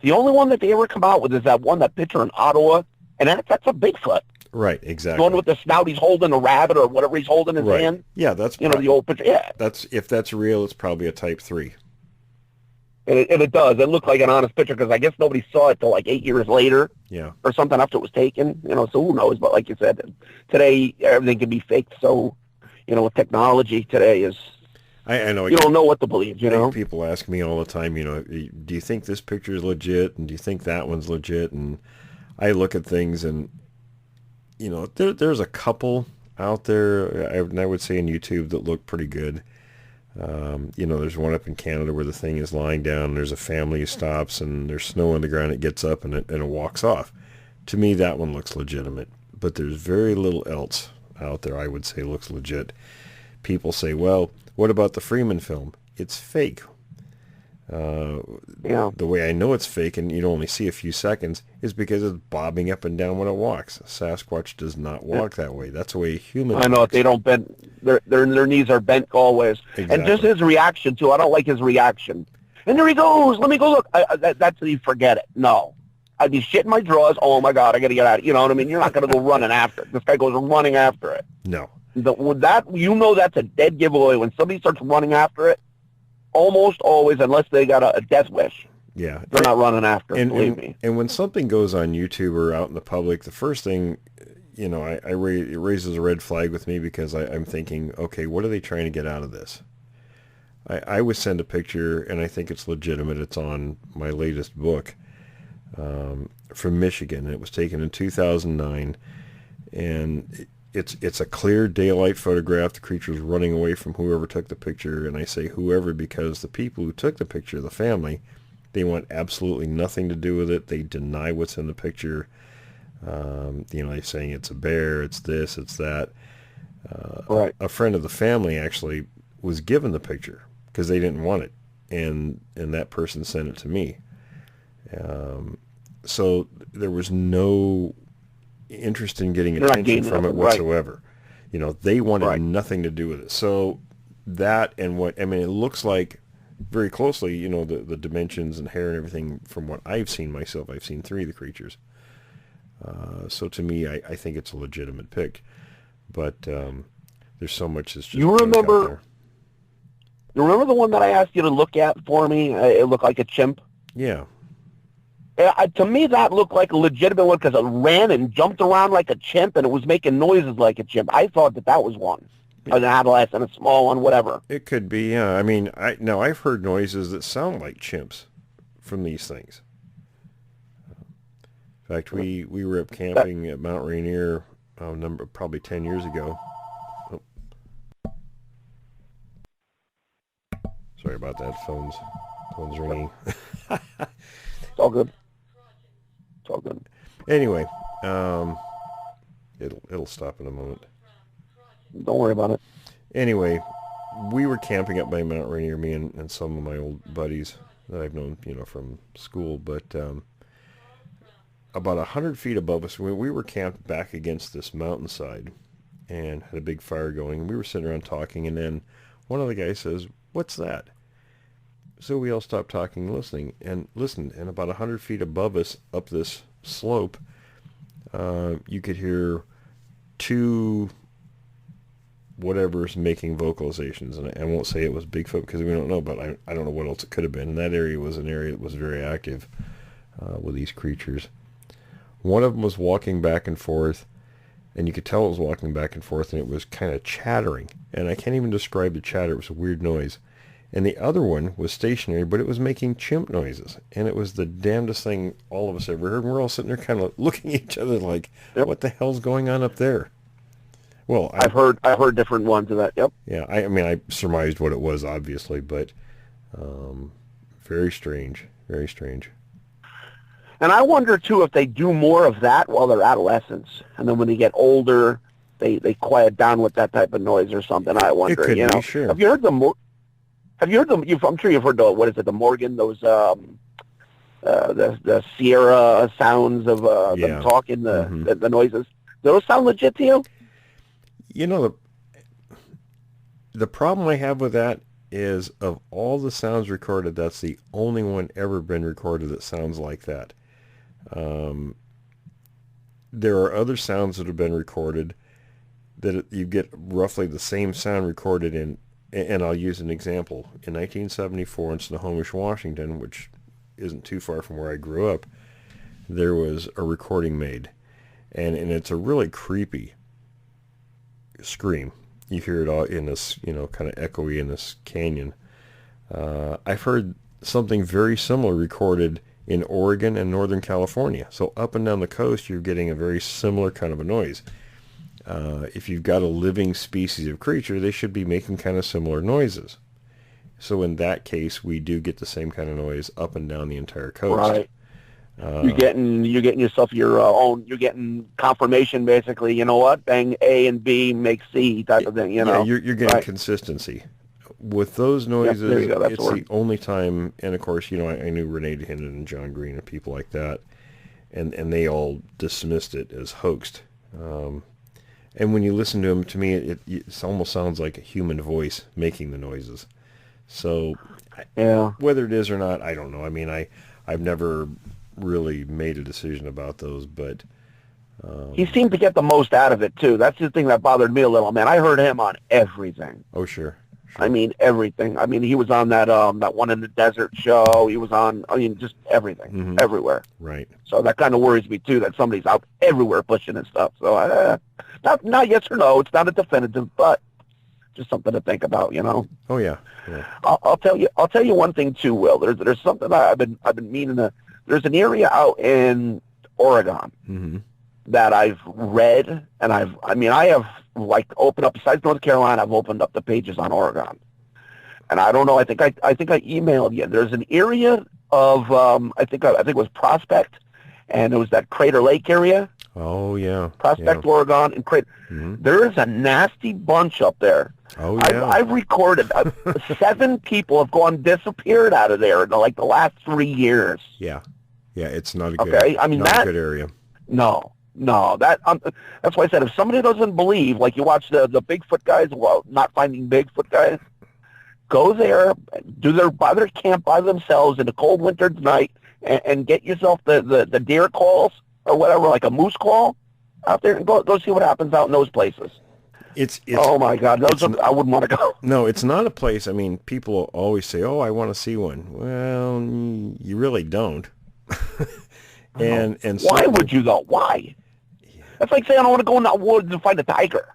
The only one that they ever come out with is that one, that picture in Ottawa, and that's a Bigfoot. Right, exactly. The one with the snout, he's holding a rabbit or whatever he's holding in his hand. Yeah, that's the old picture. Yeah, if that's real, it's probably a Type 3. And it does. It looked like an honest picture because I guess nobody saw it till like 8 years later. Yeah. Or something after it was taken. So who knows? But like you said, today everything can be faked. So, with technology today is. I know. You don't know what to believe, People ask me all the time, do you think this picture is legit? And do you think that one's legit? And I look at things and, there's a couple out there, I would say on YouTube, that look pretty good. There's one up in Canada where the thing is lying down, and there's a family who stops, and there's snow on the ground, it gets up, and it walks off. To me, that one looks legitimate. But there's very little else out there I would say looks legit. People say, well, what about the Freeman film? It's fake. The way I know it's fake, and you only see a few seconds, is because it's bobbing up and down when it walks. Sasquatch does not walk that way. That's the way a human walks. I know, they don't bend. Their knees are bent always. Exactly. And just his reaction, too. I don't like his reaction. And there he goes. Let me go look. That's you forget it. No. I'd be shitting my drawers. Oh, my God, I got to get out. You know what I mean? You're not going to go running after it. This guy goes running after it. No. That's a dead giveaway. When somebody starts running after it, almost always, unless they got a death wish, they're not running after it, believe me. And when something goes on YouTube or out in the public, the first thing, it raises a red flag with me because I'm thinking, okay, what are they trying to get out of this? I would send a picture, and I think it's legitimate. It's on my latest book. from Michigan. It was taken in 2009, and it's a clear daylight photograph. The creature's running away from whoever took the picture, and I say whoever because the people who took the picture, the family, they want absolutely nothing to do with it. They deny what's in the picture. They're saying it's a bear, it's this, it's that. Right. A friend of the family actually was given the picture because they didn't want it, and that person sent it to me. So there was no interest in getting attention from it whatsoever. Right. They wanted nothing to do with it. So that and it looks like very closely, the dimensions and hair and everything from what I've seen myself. I've seen 3 of the creatures. So to me, I think it's a legitimate pick. But there's so much that's just You remember the one that I asked you to look at for me? It looked like a chimp. Yeah. To me, that looked like a legitimate one because it ran and jumped around like a chimp, and it was making noises like a chimp. I thought that was one. An adolescent, a small one, whatever. It could be, yeah. I mean, I've heard noises that sound like chimps from these things. In fact, we were up camping at Mount Rainier probably 10 years ago. Oh. Sorry about that. Phone's ringing. It's all good. It's all good. Anyway, it'll stop in a moment. Don't worry about it. Anyway, we were camping up by Mount Rainier, me and some of my old buddies that I've known, from school, but about 100 feet above us, we were camped back against this mountainside and had a big fire going, and we were sitting around talking, and then one of the guys says, "What's that?" So we all stopped talking and listened, and about 100 feet above us up this slope, you could hear 2 whatever's making vocalizations, and I won't say it was Bigfoot because we don't know, but I don't know what else it could have been. And that area was an area that was very active with these creatures. One of them was walking back and forth, and you could tell it was walking back and forth, and it was kind of chattering, and I can't even describe the chatter. It was a weird noise. And the other one was stationary, but it was making chimp noises, and it was the damnedest thing all of us ever heard. And we're all sitting there kind of looking at each other like, what the hell's going on up there? Well, I've heard different ones of that. Yep. Yeah, I surmised what it was, obviously, but very strange, very strange. And I wonder too if they do more of that while they're adolescents, and then when they get older, they quiet down with that type of noise or something. I wonder. It could be, sure. Have you heard them? I'm sure you've heard the Morgan, those the Sierra sounds of them talking, the noises. Those sound legit to you? The problem I have with that is of all the sounds recorded, that's the only one ever been recorded that sounds like that. There are other sounds that have been recorded that you get roughly the same sound recorded in, and I'll use an example. In 1974 in Snohomish, Washington, which isn't too far from where I grew up, there was a recording made, and it's a really creepy scream. You hear it all in this, kind of echoey in this canyon. I've heard something very similar recorded in Oregon and Northern California. So up and down the coast, you're getting a very similar kind of a noise. If you've got a living species of creature, they should be making kind of similar noises. So in that case, we do get the same kind of noise up and down the entire coast. Right. You're getting yourself your own. You're getting confirmation, basically. You know what? Bang A and B makes C type of thing. Yeah, you're getting consistency with those noises. There you go. That's the only time. And of course, I knew Renee Hinden and John Green and people like that, and they all dismissed it as hoaxed. And when you listen to them, to me, it almost sounds like a human voice making the noises. So, whether it is or not, I don't know. I mean, I've never really made a decision about those, but he seemed to get the most out of it too. That's the thing that bothered me a little, man. I heard him on everything. Oh, sure. I mean, everything. I mean, he was on that one in the desert show. He was on, just everything, everywhere. Right. So that kind of worries me too, that somebody's out everywhere pushing and stuff. So not yes or no. It's not a definitive, but just something to think about, Oh yeah. I'll tell you one thing too, Will. There's something I've been meaning to. There's an area out in Oregon that I've read, and I have like opened up, besides North Carolina, I've opened up the pages on Oregon. And I don't know, I think I emailed you. There's an area of, I think it was Prospect, and it was that Crater Lake area. Oh, yeah. Prospect, yeah. Oregon, and Crater. There is a nasty bunch up there. Oh, yeah. I've recorded 7 people have disappeared out of there in like the last 3 years. Yeah. Yeah, it's not a good, a good area. No, that's why I said, if somebody doesn't believe, like you watch the Bigfoot guys, well, not finding Bigfoot guys, go there, buy their camp by themselves in a cold winter night, and get yourself the deer calls or whatever, like a moose call out there, and go see what happens out in those places. It's oh my God, I wouldn't want to go. No, it's not a place. I mean, people always say, "Oh, I want to see one." Well, you really don't. and why would you though? Why? Yeah. That's like saying I want to go in the woods and find a tiger.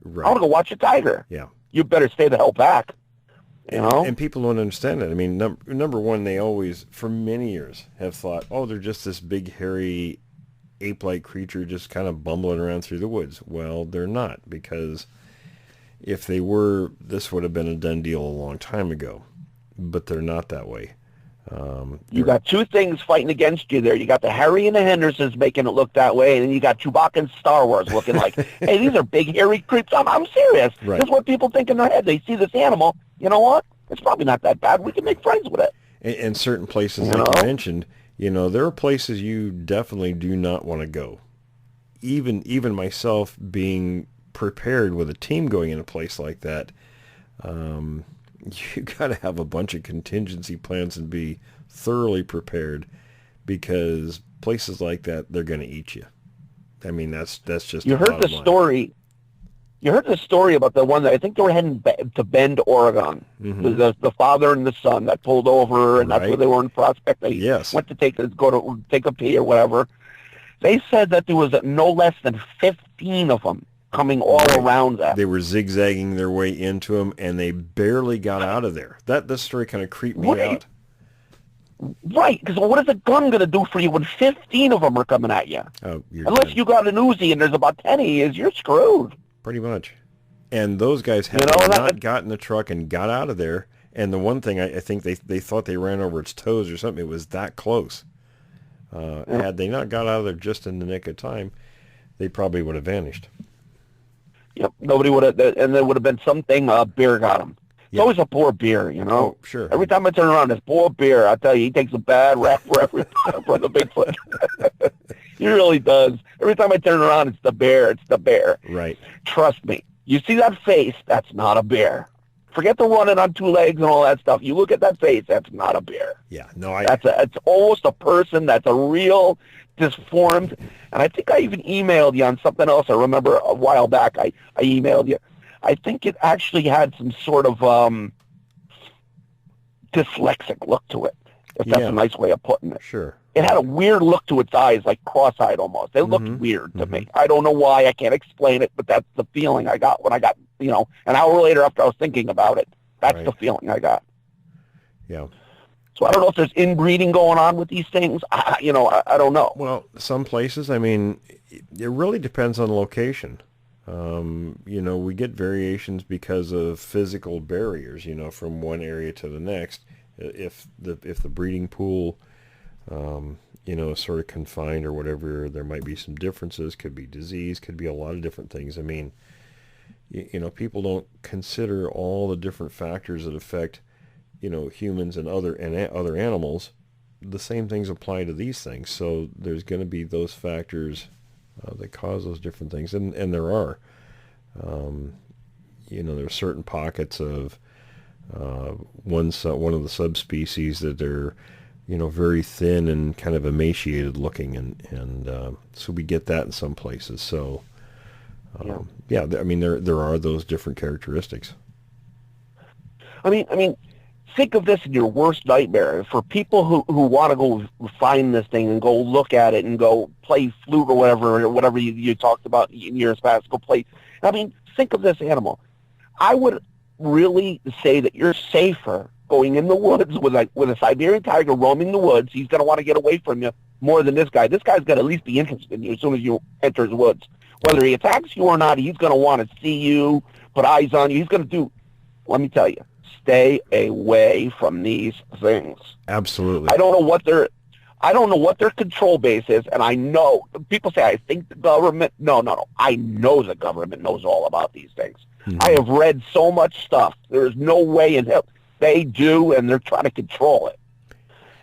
Right. I want to go watch a tiger. Yeah. You better stay the hell back. You know? And people don't understand it. I mean, number one, they always, for many years, have thought, "Oh, they're just this big, hairy, ape-like creature just kind of bumbling around through the woods." Well, they're not, because if they were, this would have been a done deal a long time ago. But they're not that way. You got 2 things fighting against you there. You got the Harry and the Hendersons making it look that way, and then you got Chewbacca and Star Wars looking like, hey, these are big, hairy creeps. I'm serious. Right. That's what people think in their head. They see this animal. You know what? It's probably not that bad. We can make friends with it. And certain places, like you mentioned, there are places you definitely do not want to go. Even myself, being prepared with a team going in a place like that, you got to have a bunch of contingency plans and be thoroughly prepared, because places like that, they're going to eat you. I mean, that's just you heard the story. You heard the story about the one that I think they were heading to Bend, Oregon. The father and the son that pulled over, and that's where they were in Prospect. They went to take a pee or whatever. They said that there was no less than 15 of them coming all around them. They were zigzagging their way into them, and they barely got out of there. This story kind of creeped me out. Right, because what is a gun going to do for you when 15 of them are coming at you? Oh, Unless you got an Uzi and there's about 10 of you, you're screwed. Pretty much. And those guys had not got in the truck and got out of there. And the one thing, I think they thought they ran over its toes or something. It was that close. Had they not got out of there just in the nick of time, they probably would have vanished. Yep, nobody would have, and there would have been something, beer got him. It's always a poor beer, Oh, sure. Every time I turn around, it's poor beer. I tell you, he takes a bad rap for every for the Bigfoot. He really does. Every time I turn around, it's the bear. It's the bear. Right. Trust me. You see that face, that's not a bear. Forget the running on 2 legs and all that stuff. You look at that face, that's not a bear. Yeah, no, it's almost a person that's a real disformed. And I think I even emailed you on something else. I remember a while back I emailed you. I think it actually had some sort of dyslexic look to it, if that's a nice way of putting it. Sure. It had a weird look to its eyes, like cross-eyed almost. They looked weird to me. I don't know why. I can't explain it, but that's the feeling I got when I got, an hour later after I was thinking about it. That's the feeling I got. Yeah. So I don't know if there's inbreeding going on with these things. I don't know. Well, some places, I mean, it really depends on location. We get variations because of physical barriers, from one area to the next. If the breeding pool, is sort of confined or whatever, there might be some differences. Could be disease, could be a lot of different things. I mean, people don't consider all the different factors that affect, humans and other animals. The same things apply to these things. So there's going to be those factors that cause those different things, and there are. There's certain pockets of one of the subspecies that they're, very thin and kind of emaciated looking, and so we get that in some places. So, I mean, there are those different characteristics. I mean, think of this in your worst nightmare. For people who want to go find this thing and go look at it and go play flute or whatever you talked about in years past, go play. I mean, think of this animal. I would really say that you're safer going in the woods with a Siberian tiger roaming the woods. He's going to want to get away from you more than this guy. This guy's got to at least be interested in you as soon as you enter his woods. Whether he attacks you or not, he's going to want to see you, put eyes on you. He's going to do, let me tell you, stay away from these things. Absolutely. I don't know what their control base is, and I know, people say, I think the government, no. I know the government knows all about these things. Mm-hmm. I have read so much stuff. There's no way in hell. They do, and they're trying to control it.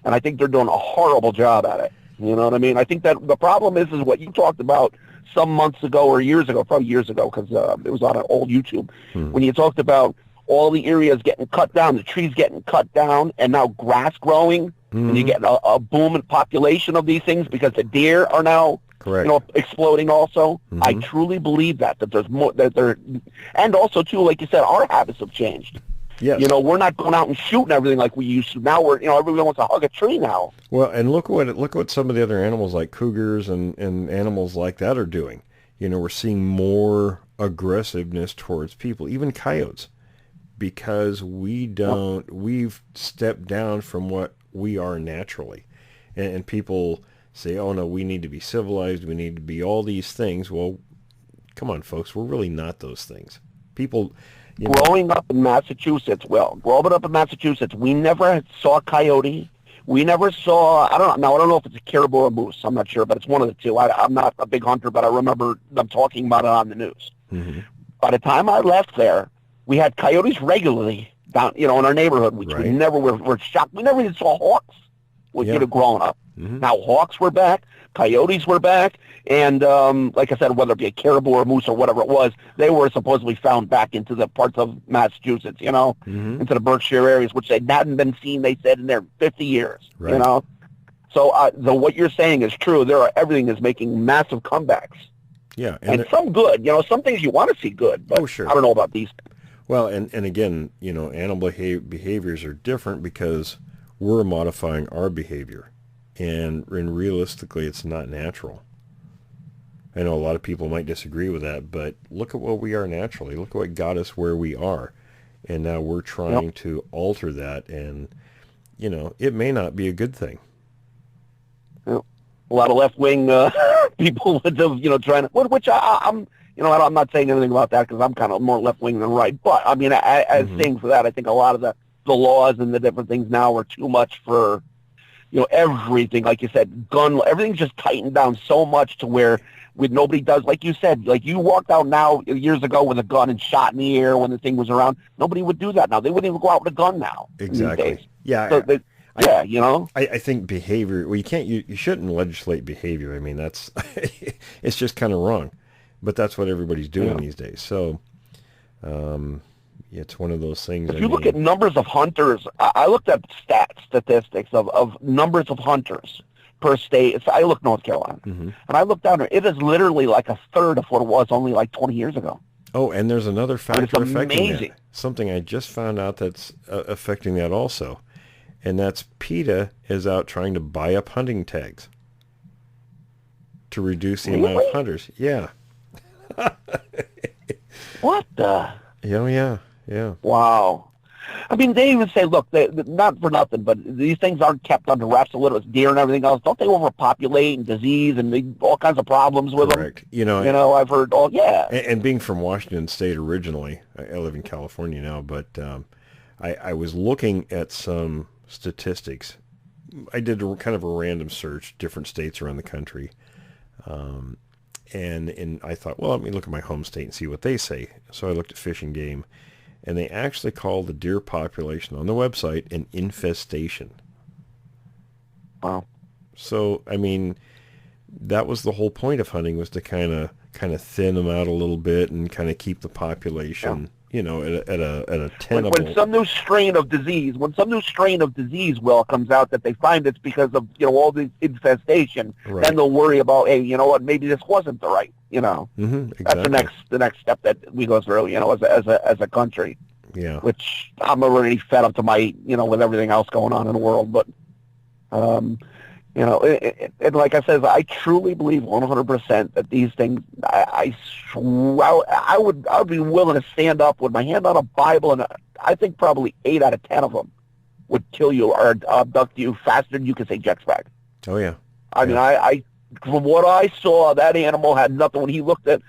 And I think they're doing a horrible job at it. You know what I mean? I think that the problem is what you talked about some months ago or years ago, probably years ago, because it was on an old YouTube, when you talked about all the areas getting cut down, the trees getting cut down, and now grass growing, and you get a boom in population of these things because the deer are now, exploding also. I truly believe that there's more, and also too, like you said, our habits have changed. Yes. You know, we're not going out and shooting everything like we used to. Now everyone wants to hug a tree now. Well, and look what some of the other animals like cougars and animals like that are doing. You know, we're seeing more aggressiveness towards people, even coyotes, because we've stepped down from what we are naturally. And people say, oh no, we need to be civilized, we need to be all these things. Well, come on, folks, we're really not those things. People... Growing up in Massachusetts, we never saw a coyote. We never saw, I don't know if it's a caribou or a moose. I'm not sure, but it's one of the two. I'm not a big hunter, but I remember them talking about it on the news. Mm-hmm. By the time I left there, we had coyotes regularly down, in our neighborhood, which we never were shocked. We never even saw hawks when we were growing up. Mm-hmm. Now hawks were back, coyotes were back, and like I said, whether it be a caribou or a moose or whatever it was, they were supposedly found back into the parts of Massachusetts, into the Berkshire areas, which they hadn't been seen, they said, in their 50 years, So what you're saying is true. Everything is making massive comebacks. Yeah. And some good. Some things you want to see good, but I don't know about these. Well, and again, animal behaviors are different because we're modifying our behavior. And realistically, it's not natural. I know a lot of people might disagree with that, but look at what we are naturally. Look at what got us where we are. And now we're trying to alter that, and, it may not be a good thing. Yep. A lot of left-wing people, trying to, which I'm not saying anything about that because I'm kind of more left-wing than right. But, I mean, as saying for that, I think a lot of the laws and the different things now are too much for... everything, like you said, everything's just tightened down so much to where nobody does, like you said, like you walked out now years ago with a gun and shot in the air when the thing was around. Nobody would do that now. They wouldn't even go out with a gun now. Exactly. Yeah. So I think behavior, well, you shouldn't legislate behavior. I mean, that's, it's just kind of wrong, but that's what everybody's doing these days. So, it's one of those things. If you look at numbers of hunters, I looked at statistics of numbers of hunters per state. I looked North Carolina, and I looked down there. It is literally like a third of what it was only like 20 years ago. Oh, and there's another factor affecting amazing. that. Something I just found out that's affecting that also, and that's PETA is out trying to buy up hunting tags to reduce the amount of hunters. Yeah. What the? Yeah. Wow. I mean, they even say, look, not for nothing, but these things aren't kept under wraps a little. It's deer and everything else. Don't they overpopulate and disease and all kinds of problems with Correct. them? I've heard And being from Washington State originally, I live in California now, but I was looking at some statistics. I did kind of a random search, different states around the country. And I thought, well, let me look at my home state and see what they say. So I looked at Fish and Game, and they actually call the deer population on the website an infestation. Wow. So, I mean, that was the whole point of hunting, was to kind of thin them out a little bit and kind of keep the population, at a tenable. When some new strain of disease, Will, comes out that they find it's because of all this infestation, then they'll worry about, hey, you know what, maybe this wasn't the right, Exactly. That's the next step that we go through, as a country. Yeah. Which I'm already fed up to my, with everything else going on in the world, but. And like I said, I truly believe 100% that these things, I would be willing to stand up with my hand on a Bible, and I think probably 8 out of 10 of them would kill you or abduct you faster than you can say Jack's back. Oh, yeah. I mean, I from what I saw, that animal had nothing. When he looked at,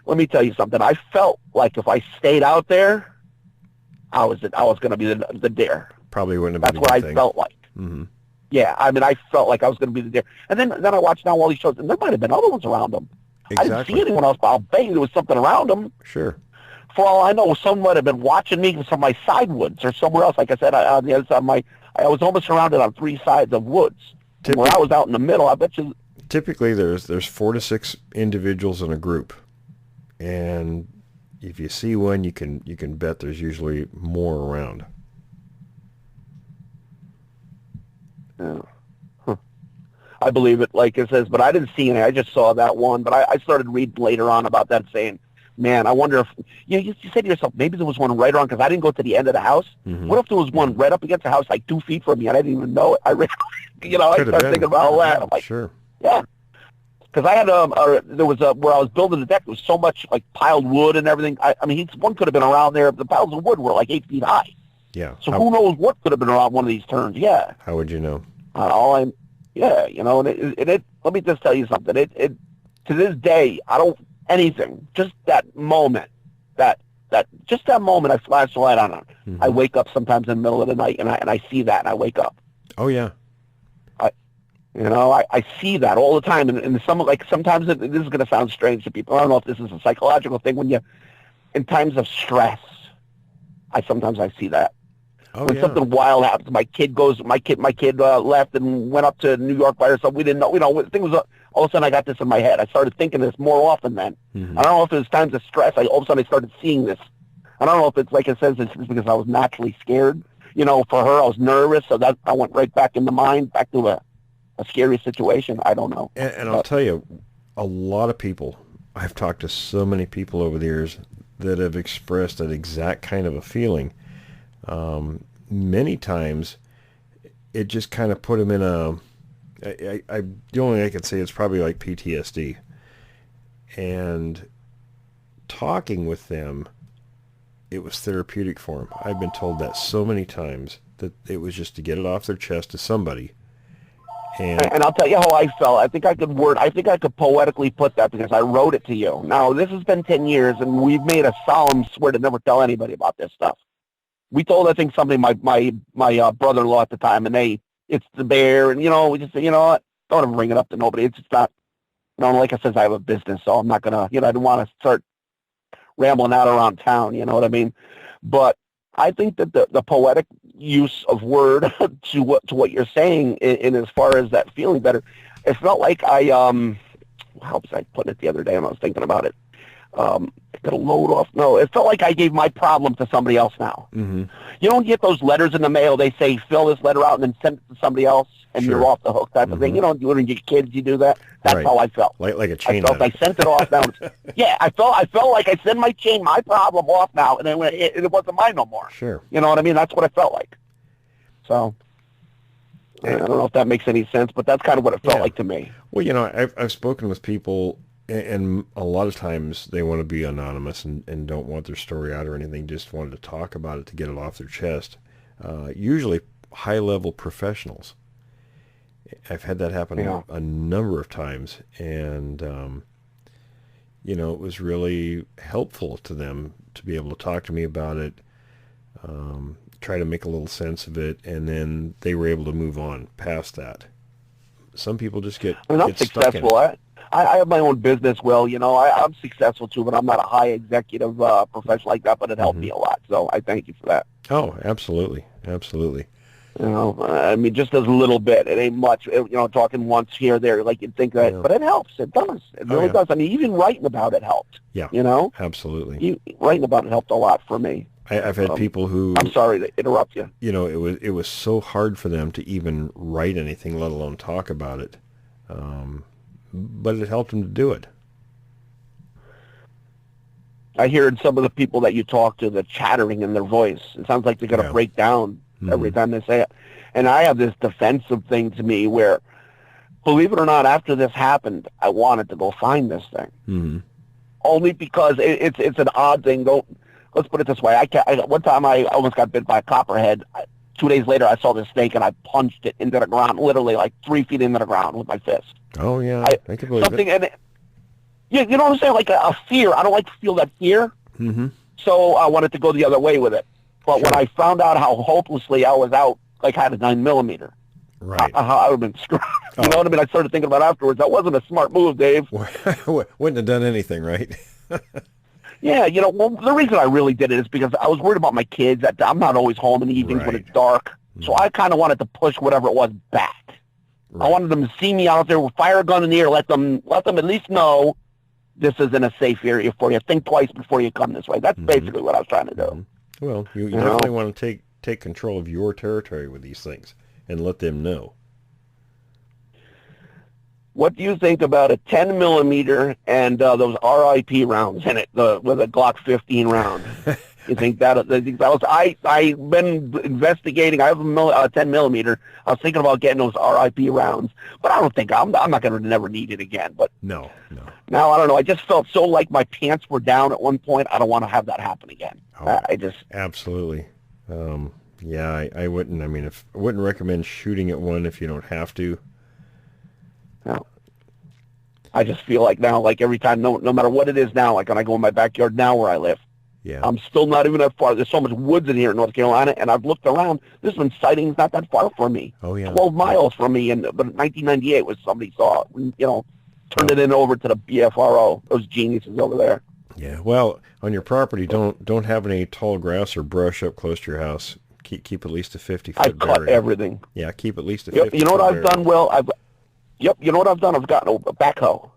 let me tell you something. I felt like if I stayed out there, I was going to be the deer. Probably wouldn't have That's been a what good I thing. felt like. Mm-hmm. Yeah, I mean, I felt like I was going to be the deer. And then I watched now all these shows, and there might have been other ones around them. Exactly. I didn't see anyone else, but I'll bet you there was something around them. Sure. For all I know, someone might have been watching me from my side woods or somewhere else. Like I said, on the other side of I was almost surrounded on 3 sides of woods. Where I was out in the middle, I bet you. Typically, there's 4 to 6 individuals in a group, and if you see one, you can bet there's usually more around. Yeah. Huh. I believe it, like it says, but I didn't see any. I just saw that one. But I started reading later on about that, saying, man, I wonder if, you said to yourself, maybe there was one right around, because I didn't go to the end of the house. Mm-hmm. What if there was one right up against the house, like 2 feet from me, and I didn't even know it? I started thinking about all that. I'm like, sure. Yeah. Because I had, there was where I was building the deck, there was so much, like, piled wood and everything. I mean, one could have been around there. The piles of wood were, like, 8 feet high. Yeah. So who knows what could have been around one of these turns? Yeah. How would you know? Yeah, and it let me just tell you something. It to this day, I don't anything. Just that moment, just that moment, I flash the light on it. Mm-hmm. I wake up sometimes in the middle of the night, and I see that, and I wake up. Oh yeah. I see that all the time, and sometimes this is going to sound strange to people. I don't know if this is a psychological thing. In times of stress, sometimes I see that. Oh, when yeah. something wild happens, my kid left and went up to New York by herself. We didn't know, the thing was, all of a sudden I got this in my head. I started thinking this more often then. Mm-hmm. I don't know if it was times of stress. All of a sudden I started seeing this. I don't know if it's like it says, it's because I was naturally scared. For her, I was nervous, so that I went right back in the mind, back to a scary situation. I don't know. And I'll tell you, a lot of people, I've talked to so many people over the years that have expressed that exact kind of a feeling. Many times, it just kind of put them in the only thing I can say is probably like PTSD. And talking with them, it was therapeutic for them. I've been told that so many times, that it was just to get it off their chest to somebody. And I'll tell you how I felt. I think I could poetically put that, because I wrote it to you. Now, this has been 10 years, and we've made a solemn swear to never tell anybody about this stuff. We told, I think, somebody, my brother-in-law at the time, and it's the bear, and, we just said, what, don't even bring it up to nobody. It's just not, like I said, I have a business, so I'm not going to, I didn't want to start rambling out around town, you know what I mean? But I think that the poetic use of word to what you're saying, in as far as that feeling better, it felt like how was I putting it the other day when I was thinking about it? Got a load off. No, it felt like I gave my problem to somebody else now. Mm-hmm. You don't get those letters in the mail. They say, fill this letter out and then send it to somebody else, and Sure. you're off the hook type of thing. Mm-hmm. When your kids, you do that. That's Right. how I felt. like a chain I felt letter. I sent it off now. Yeah, I felt like I sent my problem off now, and then it wasn't mine no more. Sure. You know what I mean? That's what it felt like. So, I don't know if that makes any sense, but that's kind of what it felt like to me. Well, I've spoken with people, and a lot of times they want to be anonymous and don't want their story out or anything, just wanted to talk about it to get it off their chest. Usually high-level professionals. I've had that happen a number of times, and, it was really helpful to them to be able to talk to me about it, try to make a little sense of it, and then they were able to move on past that. Some people just get I'm stuck in successful. it. I have my own business. Well, I'm successful too, but I'm not a high executive professional like that. But it helped me a lot, so I thank you for that. Oh, absolutely, absolutely. I mean, just as a little bit. It ain't much. Talking once here, there, like you'd think that, but it helps. It does. It really does. I mean, even writing about it helped. Yeah. Absolutely. Writing about it helped a lot for me. I've had people who. I'm sorry to interrupt you. It was so hard for them to even write anything, let alone talk about it. But it helped them to do it. I hear in some of the people that you talk to, the chattering in their voice. It sounds like they're going to break down every time they say it. And I have this defensive thing to me where, believe it or not, after this happened, I wanted to go find this thing. Mm-hmm. Only because it's an odd thing. Let's put it this way. One time I almost got bit by a copperhead. 2 days later, I saw this snake, and I punched it into the ground, literally like 3 feet into the ground with my fist. Oh, yeah. I can believe something, it. And you know what I'm saying? Like a fear. I don't like to feel that fear. Mm-hmm. So I wanted to go the other way with it. But when I found out how hopelessly I was out, like I had a 9mm. Right. I would have been screwed. You know what I mean? I started thinking about afterwards. That wasn't a smart move, Dave. Wouldn't have done anything, right? Yeah, you know, well, the reason I really did it is because I was worried about my kids. That I'm not always home in the evenings when it's dark. So I kind of wanted to push whatever it was back. Right. I wanted them to see me out there with fire gun in the air, let them at least know this isn't a safe area for you. Think twice before you come this way. That's basically what I was trying to do. Well, you definitely want to take control of your territory with these things and let them know. What do you think about a 10mm and those RIP rounds in it, with a Glock 15 round? You think that was? I've been investigating. I have a 10mm. I was thinking about getting those RIP rounds, but I don't think I'm not going to never need it again. But no. Now I don't know. I just felt so like my pants were down at one point. I don't want to have that happen again. I just absolutely. Yeah, I wouldn't. I mean, I wouldn't recommend shooting at one if you don't have to. No. I just feel like now, like every time, no matter what it is now, like when I go in my backyard now where I live, I'm still not even that far. There's so much woods in here in North Carolina, and I've looked around. There's been sightings not that far from me. Oh, yeah. 12 miles from me, but in 1998 was somebody saw it, turned it in over to the BFRO, those geniuses over there. Yeah, well, on your property, don't have any tall grass or brush up close to your house. Keep at least a 50-foot I've cut everything. Yeah, keep at least a 50-foot You know what I've done, Will? You know what I've done? I've gotten a backhoe,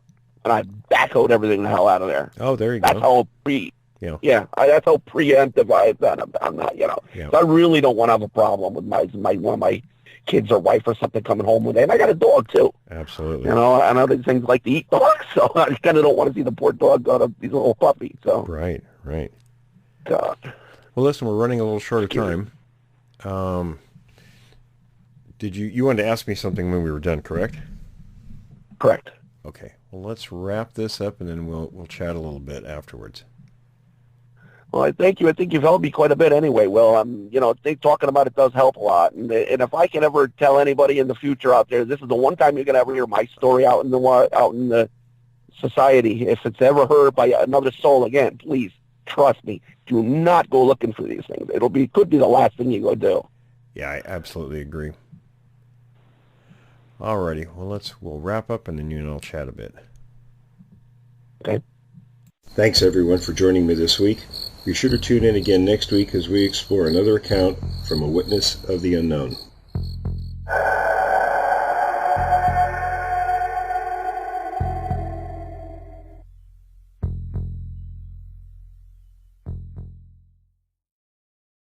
and I backhoed everything the hell out of there. Oh, there you go. That's how that's how preemptive I've done on that, Yeah. So I really don't want to have a problem with one of my kids or wife or something coming home one day, and I got a dog too. Absolutely. I know these things like to eat dogs, so I kind of don't want to see the poor dog go to these little puppies. So right. God. Well, listen, we're running a little short of time. Did you wanted to ask me something when we were done, correct? Correct. Okay. Well, let's wrap this up, and then we'll chat a little bit afterwards. Well, I thank you. I think you've helped me quite a bit anyway. Well, I think talking about it does help a lot. And if I can ever tell anybody in the future out there, this is the one time you're going to ever hear my story out in the society. If it's ever heard by another soul again, please trust me. Do not go looking for these things. Could be the last thing you go do. Yeah, I absolutely agree. Alrighty, well we'll wrap up, and then you and I'll chat a bit. Okay. Thanks everyone for joining me this week. Be sure to tune in again next week as we explore another account from a witness of the unknown.